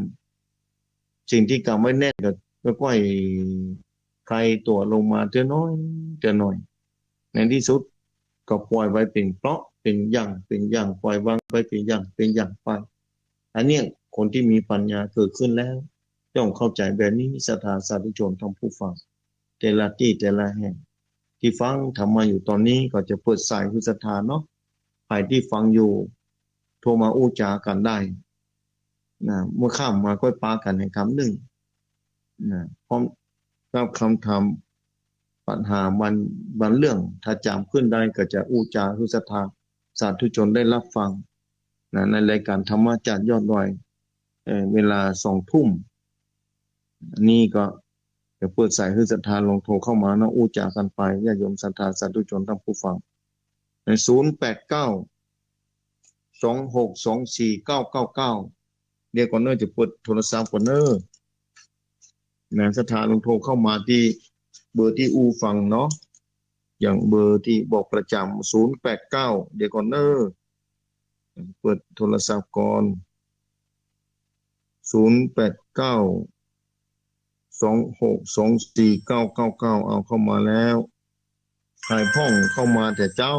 สิ่งที่กำไว้แน่นก็ค่อยใครตัวลงมาเท่าน้อยในที่สุดก็ปล่อยไว้เป็นเพราะเป็นอย่างปล่อยวางไปเป็นอย่างไปอันนี้คนที่มีปัญญาเกิดขึ้นแล้วต้องเข้าใจแบบนี้ศรัทธาสาธุชนทั้งผู้ฟังแต่ละที่แต่ละแห่งที่ฟังทำมาอยู่ตอนนี้ก็จะเปิดสายคือศรัทธาเนาะใครที่ฟังอยู่โทรมาอู้จากันได้เมื่อข้ามมาก็ปากันในคำหนึ่งพร้อมรับคำถามปัญหาวันเรื่องถ้าจำขึ้นได้ก็จะอู้จาคือศรัทธาสาธุชนได้รับฟังในรายการธรรมะจากยอดดอยเวลา20 ทุ่มนี่ก็จะเปิดสายคือศรัทธาลงโทรเข้ามานะอู้จากันไปญาติโยมศรัทธาสาธุชนทั้งผู้ฟังใน08926249999เดี๋ยวก่อนเนอจะเปิดโทรศัพท์ก่อนเนอศรัทธาลงโทรเข้ามาที่เบอร์ที่อูฟังเนาะอย่างเบอร์ที่บอกประจำ089เดี๋ยวก่อนเนอเปิดโทรศัพท์ก่อน 0892624999เอาเข้ามาแล้วสายพ่องเข้ามาแต่เจ้า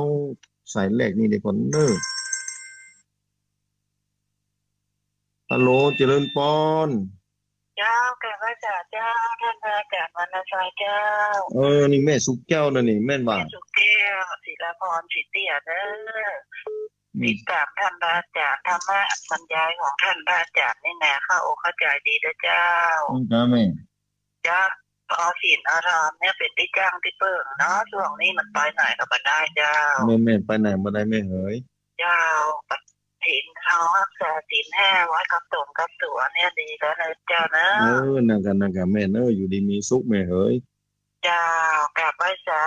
สายแรกนี่เดี๋ยวก่อนเนอะฮัลโหลเจริญปอนเจ้าแก่พระจ่าเจ้าท่านพระอาจารย์วรรณชัยเจ้านี่แม่สุกแก้วนะนี่แม่นว่าแม่สุแก้วศิลาพรศิเตียเด้อติดตามท่านพระอาจารย์ธรรมะบรรยายของท่านพระอาจารย์นี่แน่เข้าอกเข้าใจดีเด้อเจ้าจ้าแม่จ้าเอาศีลอารามเนี่ยเป็นที่จ้างที่เปิ่งเนาะช่วงนี้มันไปไหนก็ไม่ได้เจ้าแม่ไปไหนมาได้แม่เอ๋ยเจ้าศีลเขารักษาศีล5ไว้กับตรงกับตัวเนี่ยดีแล้วนะเจ้านะนั่นกันแม่อยู่ดีมีสุขแม่เอ๋ยเจ้ากราบไหว้สา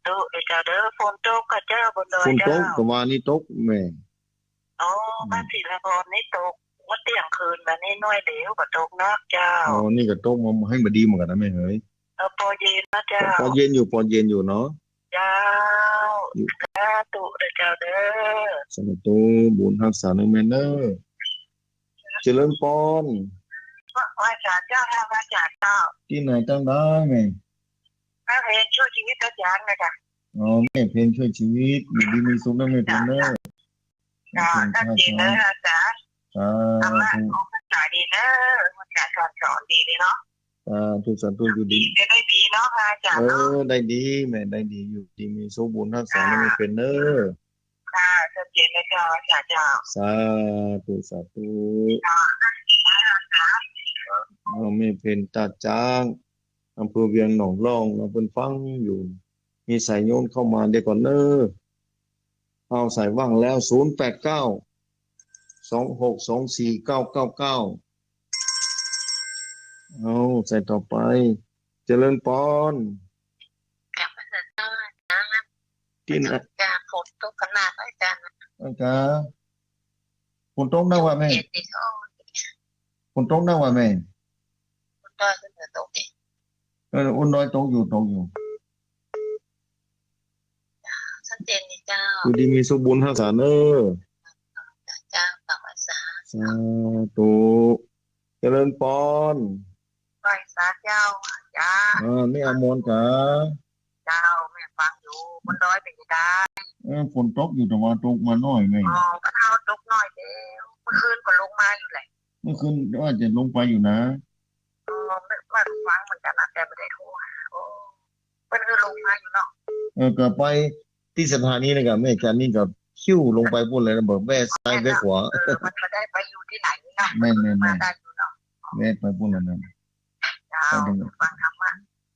ธุเจ้าเด้อฝนตกกับเจ้าบนดอยเจ้าฝนตกกว่านี้ตกแม่บ้านศิลาพรนี่ตกเมื่อเที่ยงคืนมานี่น้อยเดียวก็ตกนักเจ้านี่ก็ตกมาให้มาดีเหมือนกันนะแม่เอ๋ยปอเย็นนะเจ้าปอเย็นอยู่เนาะเจ้าสาธุเจ้าเด้อสาธุบุญรักษาในแม่เนอเจริญปอนว่าจากเจ้าท่านว่าจากเจ้าที่ไหนตั้งได้แม่แม่เพนช่วยชีวิตอาจารย์นะจ๊ะแม่เพนช่วยชีวิตมีดีมีสุขนะแม่เพนเนอท่านดีนะอาจารย์ธรรมะของภาษาดีนะภาษาสอนดีเลยเนาะทุกสัตว์อยู่ดีได้ดีเนาะอาจารย์ได้ดีแม่ได้ดีอยู่ดีมีสมบูรณ์รักษาไม่เป็นเนอค่ะชัดเจนนะเจ้าอาจารย์เจ้าสาธุไม่เป็นตาจ้างอำเภอเวียงหนองร่องเราเป็นฟังอยู่มีสายโยนเข้ามาเดี๋ยวก่อนเนอเอาสายว่างแล้ว0892624999เอาใส่ต่อไปเจริญปอนกับอาจารย์ที่ไหนจะฝนตกขนาดอาจารย์ฝนตกได้ว่าแม่ฝนตกได้ว่าแม่ฝนตกขึ้นตกอุ่นน้อยตกอยู่ชัดเจนนี่เจ้าอยู่ดีมีสมบูรณ์รักษาเนอเจ้าต่อมาสาธุเจริญปอนไหว้สาเจ้าจ้านี่อมรกะเจ้าแม่ฟังอยู่บนดอยเป็นยังไงฝนตกอยู่แต่ว่าตกมาน้อยไงก็เท่าตกน้อยเดียวเมื่อคืนก็ลงมาอยู่แหละเมื่อคืนว่าจะลงไปอยู่นะไม่ว่าฟังเหมือนกันนะแต่ไม่ได้โทรเมื่อคืนลงมาอยู่เนาะก็ไปที่สถานีนะครับแม่จันนี่กับคิ้วลงไปพูดเลยนะบอกแม่ซ้ายแม่ขวามันจะได้ไปอยู่ที่ไหนเนาะแม่มาได้อยู่เนาะแม่ไปพูดแล้วนะฟังธรรมะ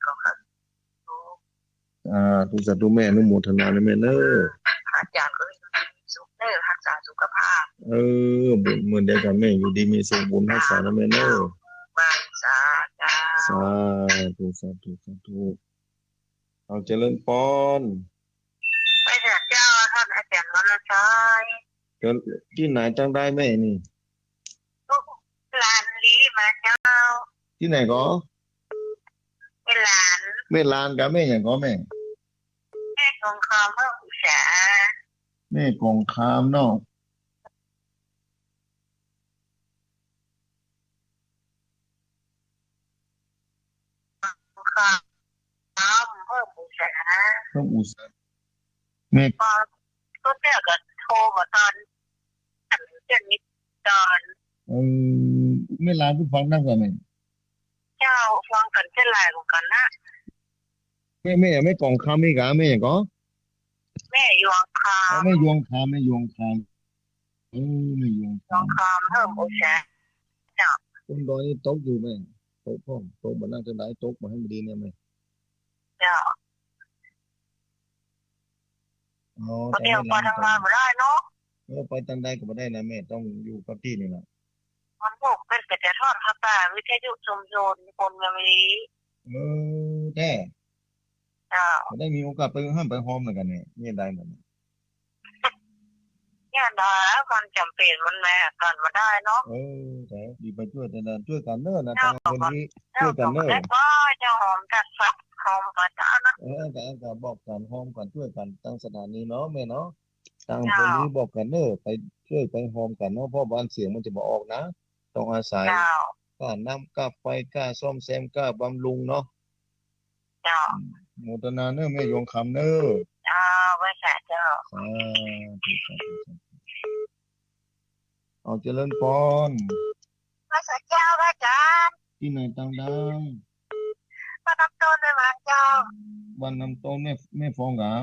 ก็ครับทุกสัตว์ทุกแม่อนุโมทนาเลยแม่เนออาจารย์ก็อยู่ดีมีสุขเนอรักษาสุขภาพบุญเหมือนเดียวกันแม่อยู่ดีมีสุขบุญรักษาแล้วแม่เนอสาธุเอาเจริญปอนไปเถิดเจ้าท่านอาจารย์วรชัยที่ไหนจังได้แม่นี่ลานลีมาเจ้าที่ไหนก็แม่ลานกับแม่อย่างก็แม่กองคามเมื่ออุษาแม่กองคามเนาะคามเพิ่มอุษาแม่ก็เจ้าก็โทรมาตอนเจ้านิดตอนแม่ลานผู้ฟังนั่งกับแม่เจ้าฟังกันเช่นไรกันนะแม่ไม่กองคามไม่กะแม่อย่างก็แม่ยวงคามไม่ยวงคามไม่ยวงคามเพิ่มอุษาเจ้าคุณดอยนี่ตกอยู่แม่ตกพ่อตกบนนั่งจะได้ตกมาให้ดีเนี่ยแม่เจ้าเดี๋ยวไปทำงานไม่ได้เนาะไปทางใดก็ไม่ได้นะแม่ต้องอยู่กับที่นี่แหละมันบอกเป็นกระจายทอดครับป่าวิทยุชุมชนคนงามลีแต่ได้มีโอกาสไปห้ามไปหอมเหมือนกันเนี่ยนี่ได้เหมือนเนี่ยนะมันจำเป็นมันแม่กันมาได้เนาะแต่ดีไปช่วยแต่ช่วยกันเนอะนะทางคนนี้ช่วยกันเนอะก็จะหอมกัดฝักหอมกัดจ้านะแต่บอกกันหอมกันช่วยกันตั้งสถานีเนาะแม่เนาะทางคนนี้บอกกันเนอะไปช่วยไปหอมกันเนาะเพราะบ้านเสียงมันจะมาออกนะ ต้องอาศัยเจ้าค่าน้ำค่าไฟค่าซ่อมแซมค่าบำรุงเนาะเจ้าโมทนาเนอะแม่ยงคำเนอะ เจ้าไว้แค่เจ้าสาธุสาธุสาธุเอาเจริญพรไว้แค่เจ้าพระอาจารย์ที่ไหนต่างดังมาทำต้นเลยมาเจ้าวันน้ำต้นแม่ฟองกะ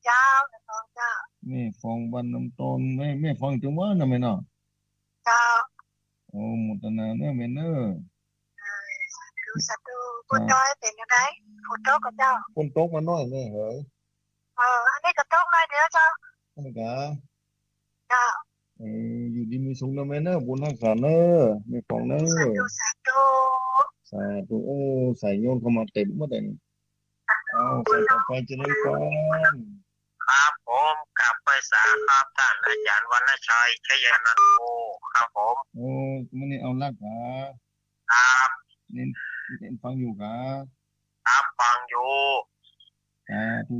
เจ้าน้องเจ้าแม่ฟองวันน้ำต้นแม่ฟองจังหวะนะแม่เนาะเจ้าโอ้โมทนาเนอะแม่เนอะดูสัตว์บนดอยเป็นยังไงฝนตกกับเจ้าฝนตกมาหน่อยแม่เฮ้ยอันนี้ก็ตกเลยเดี๋ยวเจ้านั่นกะเจ้าอยู่ดีมีสุขนะแม่เนอะบุญรักษาเนอะแม่ฟองเนอะสาธุสาธุโอ้ใส่โยนเข้ามาเต็มหมดเลยเอาใส่ต่อไปเจริญพรครับผมกลับไปสาครับท่านอาจารย์วรรณชัยชัยนันโทครับผมโอ้มันนี่เอาลักกะครับเน้นฟังอยู่กะครับฟังอยู่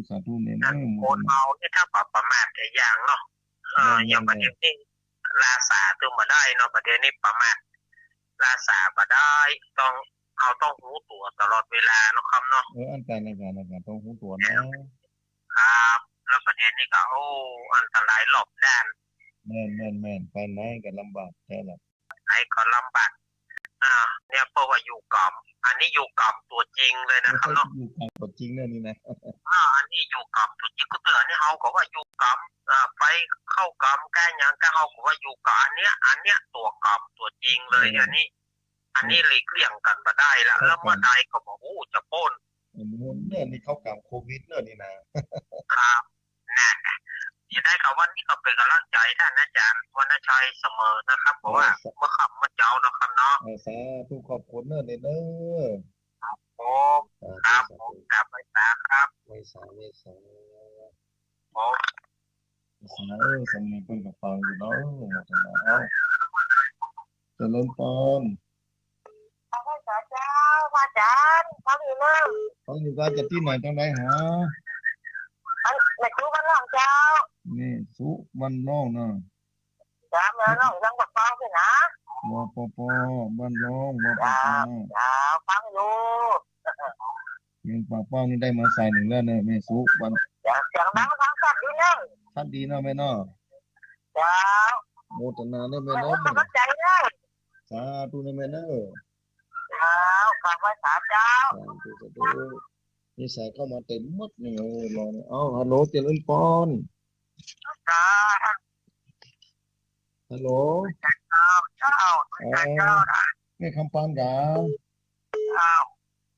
สาธุเน้นคนเมาที่ถ้าประมาทแต่อย่างเนาะอย่างประเด็นนี้ลาสาตัวมาได้เนาะประเด็นนี้ประมาทลาสามาได้ต้องรู้ตัวตลอดเวลาเนาะครับเนาะอันการต้องหูตัวนะครับแล้วประเด็นนี้ก็อันตรายหลบด้านแม่นไปไหนกันลำบากแค่ละไอ้ก็ลำบากเนี่ยเพราะว่าอยู่กับอันนี้อยู่กับตัวจริงเลยนะครับเนาะอยู่กับตัวจริงเนี่ยนี่นะอันนี้อยู่กับตัวจริงก็เตือนนี่เขาก็ว่าอยู่กับไปเข้ากับแก้ยังก็เขาก็ว่าอยู่กับอันเนี้ยตัวกับตัวจริงเลยอันนี้หลีกเลี่ยงกันมาได้แล้วเมื่อใดก็บอกจะป้นเนี่ยนี่เข้ากับโควิดเนี่ยนี่นะครับนั่นจะได้กับวันนี้ก็เป็นกำลังใจท่านอาจารย์วรรณชัยเสมอนะครับเพราะว่าเมื่อขับมาเจ้านะครับเนาะสาธุขอบคุณเนอะเนอะผมครับผมกลับไปสาครับไม่สาผมสาสมัยเป็นกับฟังอยู่เนาะหมดแล้วจะเริ่มต้นพระเจ้าพระอาจารย์ฟังอยู่เลยฟังอยู่กันจะที่ไหนตรงไหนหาแม่ชูบ้านน้องเจ้านี่สุบ้านน้องเนาะจ้าเมื่อน้องยังบอกฟังสินะวปปบ้านน้องวปปฟังอยู่ยังปากป้องนี่ได้มาใส่หนึ่งแล้วเนี่ยแม่สุบ้านเสียงดังฟังชัดดีเลยชัดดีเนาะแม่เนาะจ้าโมทนาเนี่ยแม่เนาะใจเลยสาธุเนี่ยแม่เนาะกลับไปสาเจ้าสาธุนี่ใส่เข้ามาเต็มหมดนี่รอเนี่ยฮัลโหลเจริญพรจ้าฮัลโหลเจ้าแม่คำปานกา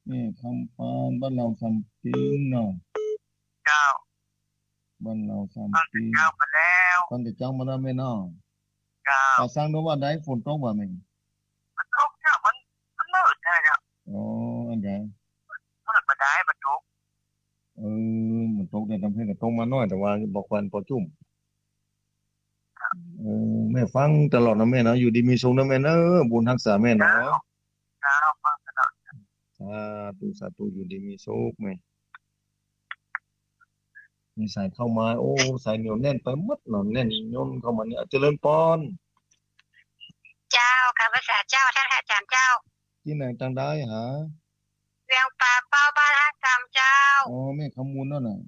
นี่คำปานบ้านเราสัมปิงเนาะเจ้าบ้านเราสัมปิงเจ้ามาแล้วตอนเด็กเจ้ามาแล้วแม่เนาะเจ้าสร้างด้วยว่าได้ฝนตกว่าไหมมันตกเนี่ยมันมืดนะเนี่ยอันไหนมืดมาได้มันตกมันตกแต่ทำให้กับตกมาน้อยแต่ว่าบอกวันพอจุ่มแม่ฟังตลอดนะแม่เนาะอยู่ดีมีสุขนะแม่เนาะบุญรักษาแม่เนาะฟังตลอดสาธุอยู่ดีมีสุขแม่มีสายเข้ามาสายเหนียวแน่นไปหมดหนอนแน่นย่นเข้ามาเนี่ยเจริญพรเจ้าข้าพเจ้าเจ้าท่านอาจารย์เจ้าที่ไหนต่างได้หาเวียงป่าเป้าบ้านฮักกรรมเจ้าแม่คำมูลนั่นน่ะ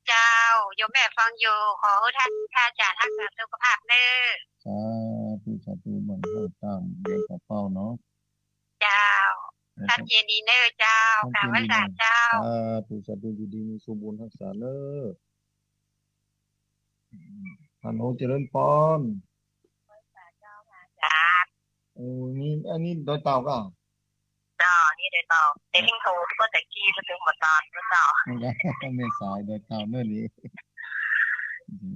เจ้าโยมแม่ฟังอยู่ขอท่านอาจารย์รักษาสุขภาพเด้อสาธุมันเข้าตามเวียงป่าเป้าเนาะเจ้าท่านเจดีเนอร์เจ้าข้าพเจ้าเจ้าสาธุอยู่ดีมีสมบูรณ์รักษาเนอฮัลโหลเจริญพรนี่อันนี้โดยเต่าก็เจ้านี่โดยเต่าเต็มโถก็แต่กี้มาถึงหมดตอนก็เจ้าไม่สายโดยเต่าเนื่อนี้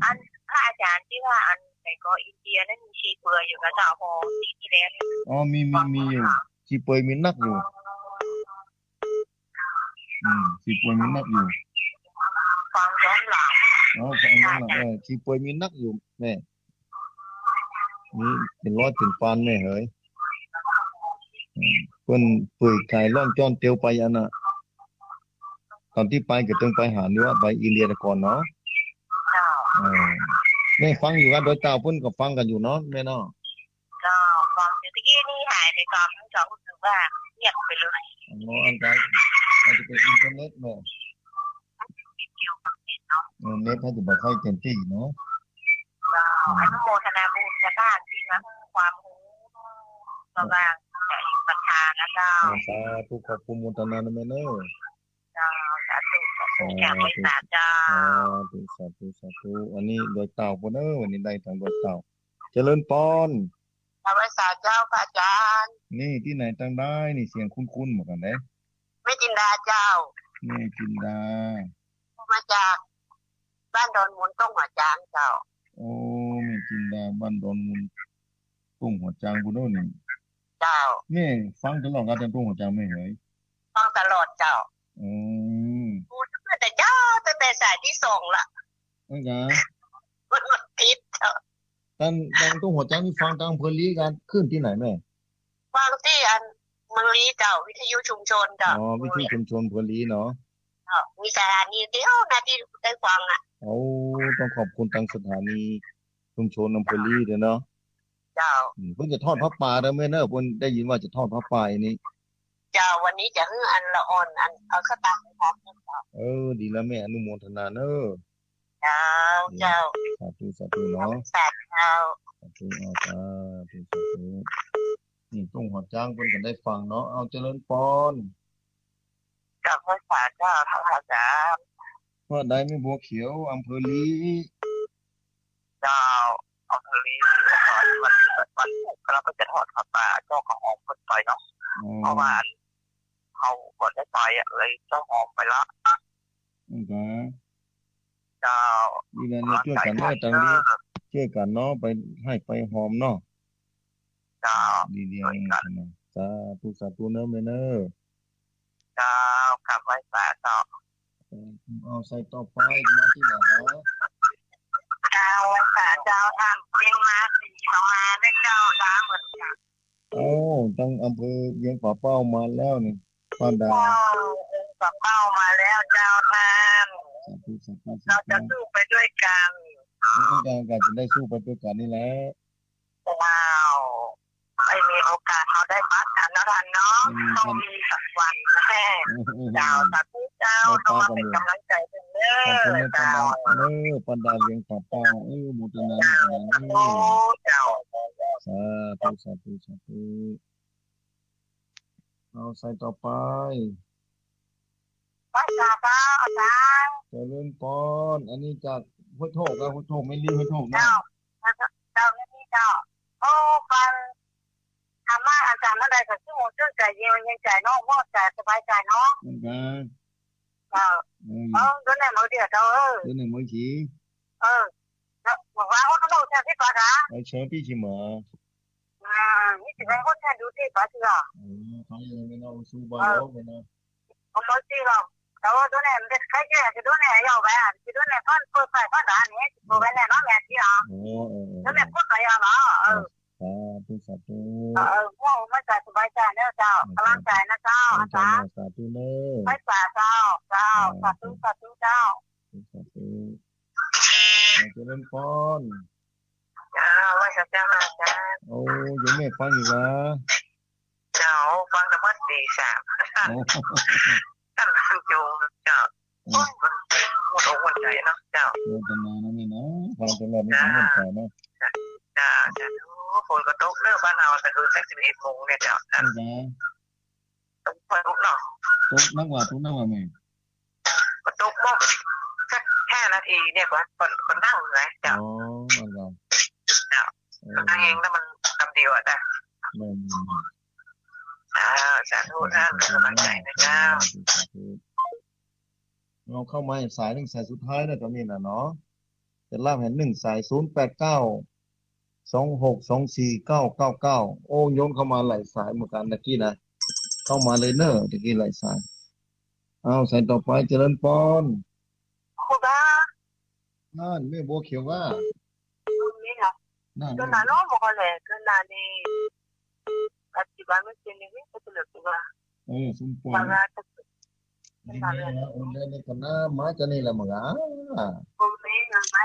อันพระอาจารย์ที่ว่าอันในก็อินเดียนั่นมีชีเปลือยอยู่กับเจ้าโฮปีที่แล้วมีอยู่ชีเปลือยมีนักอยู่ชีเปลือยมีนักอยู่ฟังย้อนหลังฟังย้อนหลังชีเปลือยมีนักอยู่แม่นี่เป็นร้อยถึงพันแม่เฮ้ยเพิ่นเปื่อยไข่ล่อนจ้อนเตียวไปอันน่ะตอนที่ไปก็ต้องไปหาเนื้อไปอินเดียก่อนเนาะแม่ฟังอยู่กันโดยเต่าเพิ่นก็ฟังกันอยู่เนาะแม่เนาะฟัง ว่าเงียบไปเลย อ๋ออันใดอาจจะเป็นอินเทอร์เน็ตเนาะ เกี่ยวกับนี้เนาะ เน็ตเขาจะบอกให้เต็มที่เนาะ อนุโมทนาบุญกับบ้านที่รับความรู้ระหว่างแต่ประธานและเจ้า สาธุขอบคุณโมทนานะแม่เนอะ เจ้าสาธุขอบคุณแขกบริษัทเจ้า สาธุอันนี้โดยเต่าปนเนอะวันนี้ได้ทางโดยเต่าเจริญปอน บริษัทเจ้าพระอาจารย์ นี่ที่ไหนตั้งได้นี่เสียงคุ้นๆเหมือนกันเด้ ไม่จินดาเจ้า นี่จินดา มาจากบ้านดอนมูลต้องหัวจางเจ้า โอ้แม่จินดาบ้านดอนมูลตุ้งหัวจางบุโน่นี่ เจ้า นี่ฟังตลอดการแต่ตุ้งหัวจางไม่เหย ฟังตลอดเจ้า อืม พูดตั้งแต่เจ้าตั้งแต่สายที่สองละ นั่นกะ มันติดเจ้า ตั้งตุ้งหัวจางนี่ฟังทางอำเภอลีกันขึ้นที่ไหนแม่ ฟังที่อันเมืองลีเจ้าวิทยุชุมชนเจ้า อ๋อวิทยุชุมชนอำเภอลีเนาะ มีสถานีเดียวนะที่ได้ฟังอ่ะ โอ้ต้องขอบคุณทางสถานีชุมชนอำเภอลีเด้อเนาะ เจ้า เพิ่นจะทอดพระป่าเด้อแม่เนอะเพิ่นได้ยินว่าจะทอดพระป่านี่ เจ้าวันนี้จะฮื้ออันละอ่อนอันเอาสตางค์ไปทำเจ้า ดีแล้วแม่อนุโมทนาเนอะ เจ้าเจ้า สาธุเนาะ สาธุเจ้า สาธุสาธุนี่ตุ้งหัวจ้างเพิ่นก็ได้ฟังเนาะเอาเจริญพร กับบริษัทเจ้าท่านอาจารย์ ว่าได้ไม่บัวเขียวอำเภอลี เจ้าเอาทะเลวันศุกร์เราก็จะทอดผ้าป่าเจ้าของคนไปเนาะเพราะว่าเขาก่อนได้ไปเลยเจ้าหอมไปละ นั่นก็ เจ้า ดีแล้วเนี่ยช่วยกันเนาะจังนี้ช่วยกันเนาะไปให้ไปหอมเนาะ เจ้า ดีเดียวเองนะสาธุเนอะแม่เนอะ เจ้ากับบริษัทเจ้า เอาใส่ต่อไปมาที่ไหนฮะ เจ้าบริษัทเจ้าทำเลี้ยงมาสี่ประมาณได้เจ้าล้างเหมือนกัน โอ้ตั้งอำเภอเวียงป่าเป้ามาแล้วนี่ป้าดา เจ้ากับเป้ามาแล้วเจ้าท่าน สาธุ เราจะสู้ไปด้วยกัน การจะได้สู้ไปด้วยกันนี่แหละ ว้าวไม่มีโอกาสเราได้พักกันนะท่านเนาะต้องมีสักวันแน่เจ้าสาธุเจ้าต้องมาเป็นกำลังใจเป็นเด้อเจ้า ปันดาเวียงป่าเป้ามุตนา โอ้เจ้า สาธุเอาใส่ต่อไป ภาษาเจ้าอาจารย์ เจริญพรอันนี้จากหัวโถกหัวโถกไม่รีบหัวโถกนะ เจ้านี่เจ้าโอ้ฟังธรรมะอาจารย์เมื่อใดก็ชื่อโมชื่อใจเย็นใจน้องว่าใจสบายใจเนาะ นั่นกัน เจ้าโดนไหนมาเดียวเจ้าเดี๋ยวหนึ่งมื้อชี้ บอกว่าเขาต้องแทนที่ก่อนนะ ไอ้เชิญพี่ชิมเหรอ นี่ถึงให้คนแทนดูที่ป้าเชื่อ เขายังไม่เอาซูบาโร่ไปนะ ผมรู้จริงหรอกแต่ว่าตัวไหนมันจะใครจะตัวไหนยาวไปอ่ะจะตัวไหนพันเปิดไฟพันด่านนี้ตัวไหนน้องแม่ที่อ่ะตัวไหนพูดไปอ่ะเนาะสาธุ พวกไม่ใจสบายใจเนอะเจ้ากำลังใจนะเจ้าอาจารย์ สาธุเนอะ ไม่สาเจ้าสาธุเจ้า สาธุเจริญพร ไม่ใช่เจ้าอาจารย์ โอ้ยังไม่ฟังอีกวะ เจ้าฟังธรรมะตีสามท่านผู้ชมเจ้าหมดอกหมดใจเนาะเจ้า โมทนานะนี่นะฟังตลอดไม่ต้องหมดใจนะ จะฝนก็ตกเลิกบ้านเราแต่คือสัก11 โมงเนี่ยเจ้า นี่จ้ะ ตกฝนตกเนาะ ตุ๊กนักว่าแม่ ก็ตกบ่สัก5 นาทีเนี่ยคนนั่งเลยเจ้า นั่นก็ นั่งเองแล้วมันคำเดียวอ่ะจ้ะ แม่ สาธุท่านกำลังใจนะเจ้า เราเข้ามาสายหนึ่งสายสุดท้ายนะตอนนี้นะเนาะจะล่ามเห็น1 สาย08926249999โอ้โยนเข้ามาหลายสายเหมือนกันตะกี้นะเข้ามาเลยเนอะตะกี้หลายสายเอาสายต่อไปเจริญพร คุณบ้า นั่นแม่บัวเขียวว่า นี่เหรอ นั่น ก็น่าน้องบอกเลยก็น่านี่ปัจจุบันไม่เป็นอย่างนี้ก็จะเหลือตัว สมปอง บางงานก็ นี่นะอุ่นได้ในกันนะมาจะนี่ละมั้งผมไม่ยังไม่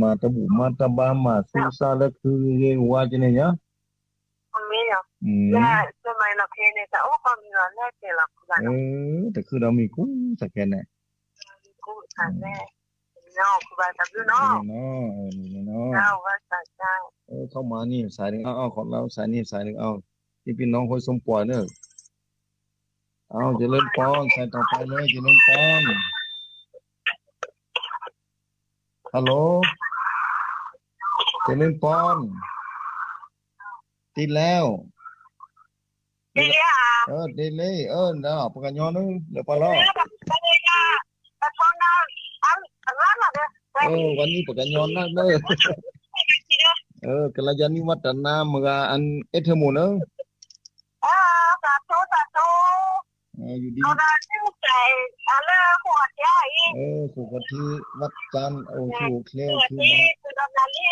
มาตะบุมาตะบามาสุซาละคือเฮว่าจะเนี่ย ผมไม่ยัง อืม และสมัยเราเพเนี่ยแต่โอ้ความมีเงินแน่เจริญคุณ เออแต่คือเรามีกู้สแกนเนี่ย กูทันแน่เนาะคุณบาตับยูเนาะ นี่เนาะนี่เนาะ เจ้าว่าสัจจะ เข้ามานี่สายหนึ่งเอาของเราสายนี้สายหนึ่งเอาที่พี่น้องคอยสมปล่อยเนอะเอาเจริญพรสายต่อไปเลยเจริญพรฮัลโหลเจริญพรติดแล้ว ดีอ่ะ ติดเลยเนาะปากกันย้อนนึงเดี๋ยวไปล้อ ไปเลยอ่ะแต่พอนาอันนั้นอ่ะเนี่ย วันนี้ปากกันย้อนนักเนอะกัลยาณิวัฒนาเมืองอันเอเทมูเนอะ สาธุสาธุ อยู่ดี เอาได้ชื่อใจอะไรหัวใจ สุขที่วัดจันทร์ชูเคล หัว คือ ที่ มา คือดำนาลี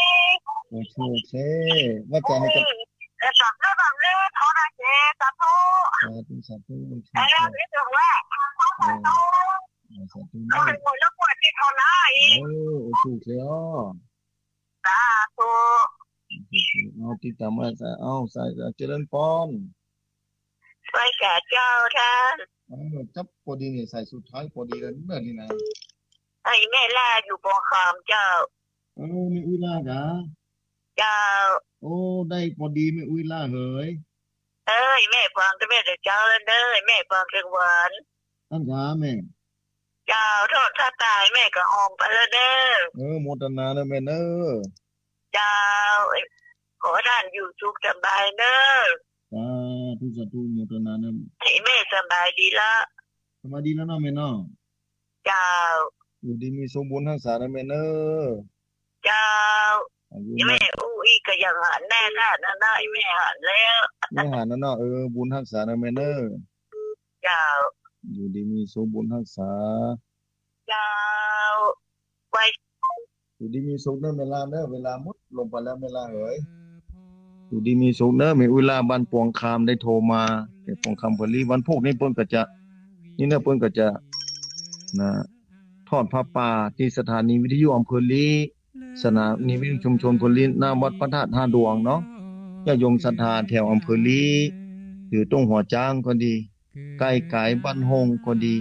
ชูเควัดจันทร์ให้กับ สับเรื่องเรื่องเขาได้เจสาธุ สาธุชู นี่ถือว่าสาธุ สาธุ เราเป็นคนละหัวที่เขาหน้าอีก ชูเคล สาธุ เอาติดตามมาเอาใส่เจริญพร ไปแก่เจ้าท่าน จับพอดีนี่ใส่สุดท้ายพอดีเลยเมื่อนี่นะ ไอ้แม่ล่าอยู่บงคามเจ้า ไม่อุ้ยล่ากะ เจ้า ได้พอดีไม่อุ้ยล่าเหย เอ้ยแม่ฟังก็แม่แต่เจ้าแล้วเด้อแม่ฟังเสียงหวาน อันกาแม่ เจ้าโทษถ้าตายแม่ก็ออมไปแล้วเด้อ โมทนาเนอะแม่เนอะ เจ้าขอท่านอยู่สุขสบายเด้อ สาธุโมทนาเนอะ ให้แม่สบายดีละ สมาดีแล้วเนาะแม่เนาะ เจ้า อยู่ดีมีสมบูรณ์ทั้งสารนะแม่เนอะ เจ้า อายุ แม่อู้อีกก็ยังหันแน่ท่านนะนะไอ้แม่หันแล้ว ไม่หานะเนาะบุญทั้งสารนะแม่เนอะ เจ้า อยู่ดีมีสมบูรณ์ทั้งสา เจ้าไว้ อยู่ดีมีสุขเนอะเวลาเนอะเวลาหมดลงไปแล้วเวลาเอ๋ยอยู่ดีมีสุขเนอะมีเวลาบ้านปวงคามได้โทรมาแต่ปวงคามพลีวันพวกนี้เปิ้นก็จะนี่เนอะเปิ้นก็จะนะทอดผ้าป่าที่สถานีวิทยุอำเภอลีสถานีวิทยุชุมชนพลีหน้าวัดพระธาตุท่าดวงเนาะญาติโยมศรัทธาแถวอำเภอลีหรือตรงหัวจ้างก็ดีใกล้ไก่บ้านหงก็ดี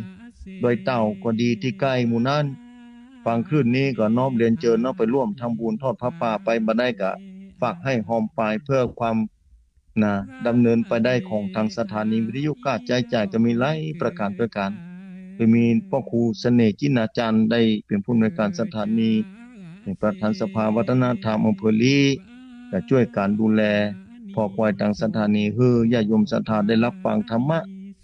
ดอยเต่าก็ดีที่ใกล้หมู่นั้นฟังคลื่นนี้ก็น้อมเรียนเชิญเนาะไปร่วมทำบุญทอดผ้าป่าไปบ่ได้ก็ฝากให้หอมปลายเพื่อความดำเนินไปได้ของทางสถานีวิทยุค่าใช้จ่ายก็มีหลายประการด้วยกันโดยมีพ่อครูเสน่ห์จินาจารย์ได้เป็นผู้อำนวยการสถานีเป็นประธานสภาวัฒนธรรมอำเภอลีจะช่วยการดูแลพอปล่อยทางสถานีให้ญาติโยมศรัทธาได้รับฟังธรรมะ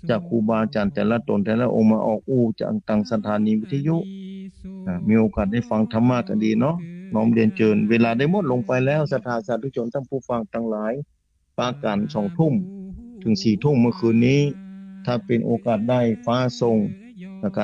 จากครูบาอาจารย์แต่ละตนแต่ละองค์มาออกจากทางสถานีวิทยุมีโอกาสได้ฟังธรรมะกันดีเนาะน้อมเรียนเชิญเวลาได้หมดลงไปแล้วศรัทธาสาธุชนทั้งผู้ฟังทั้งหลายปากัน2 ทุ่มถึง4 ทุ่มเมื่อคืนนี้ถ้าเป็นโอกาสได้ฟ้าทรง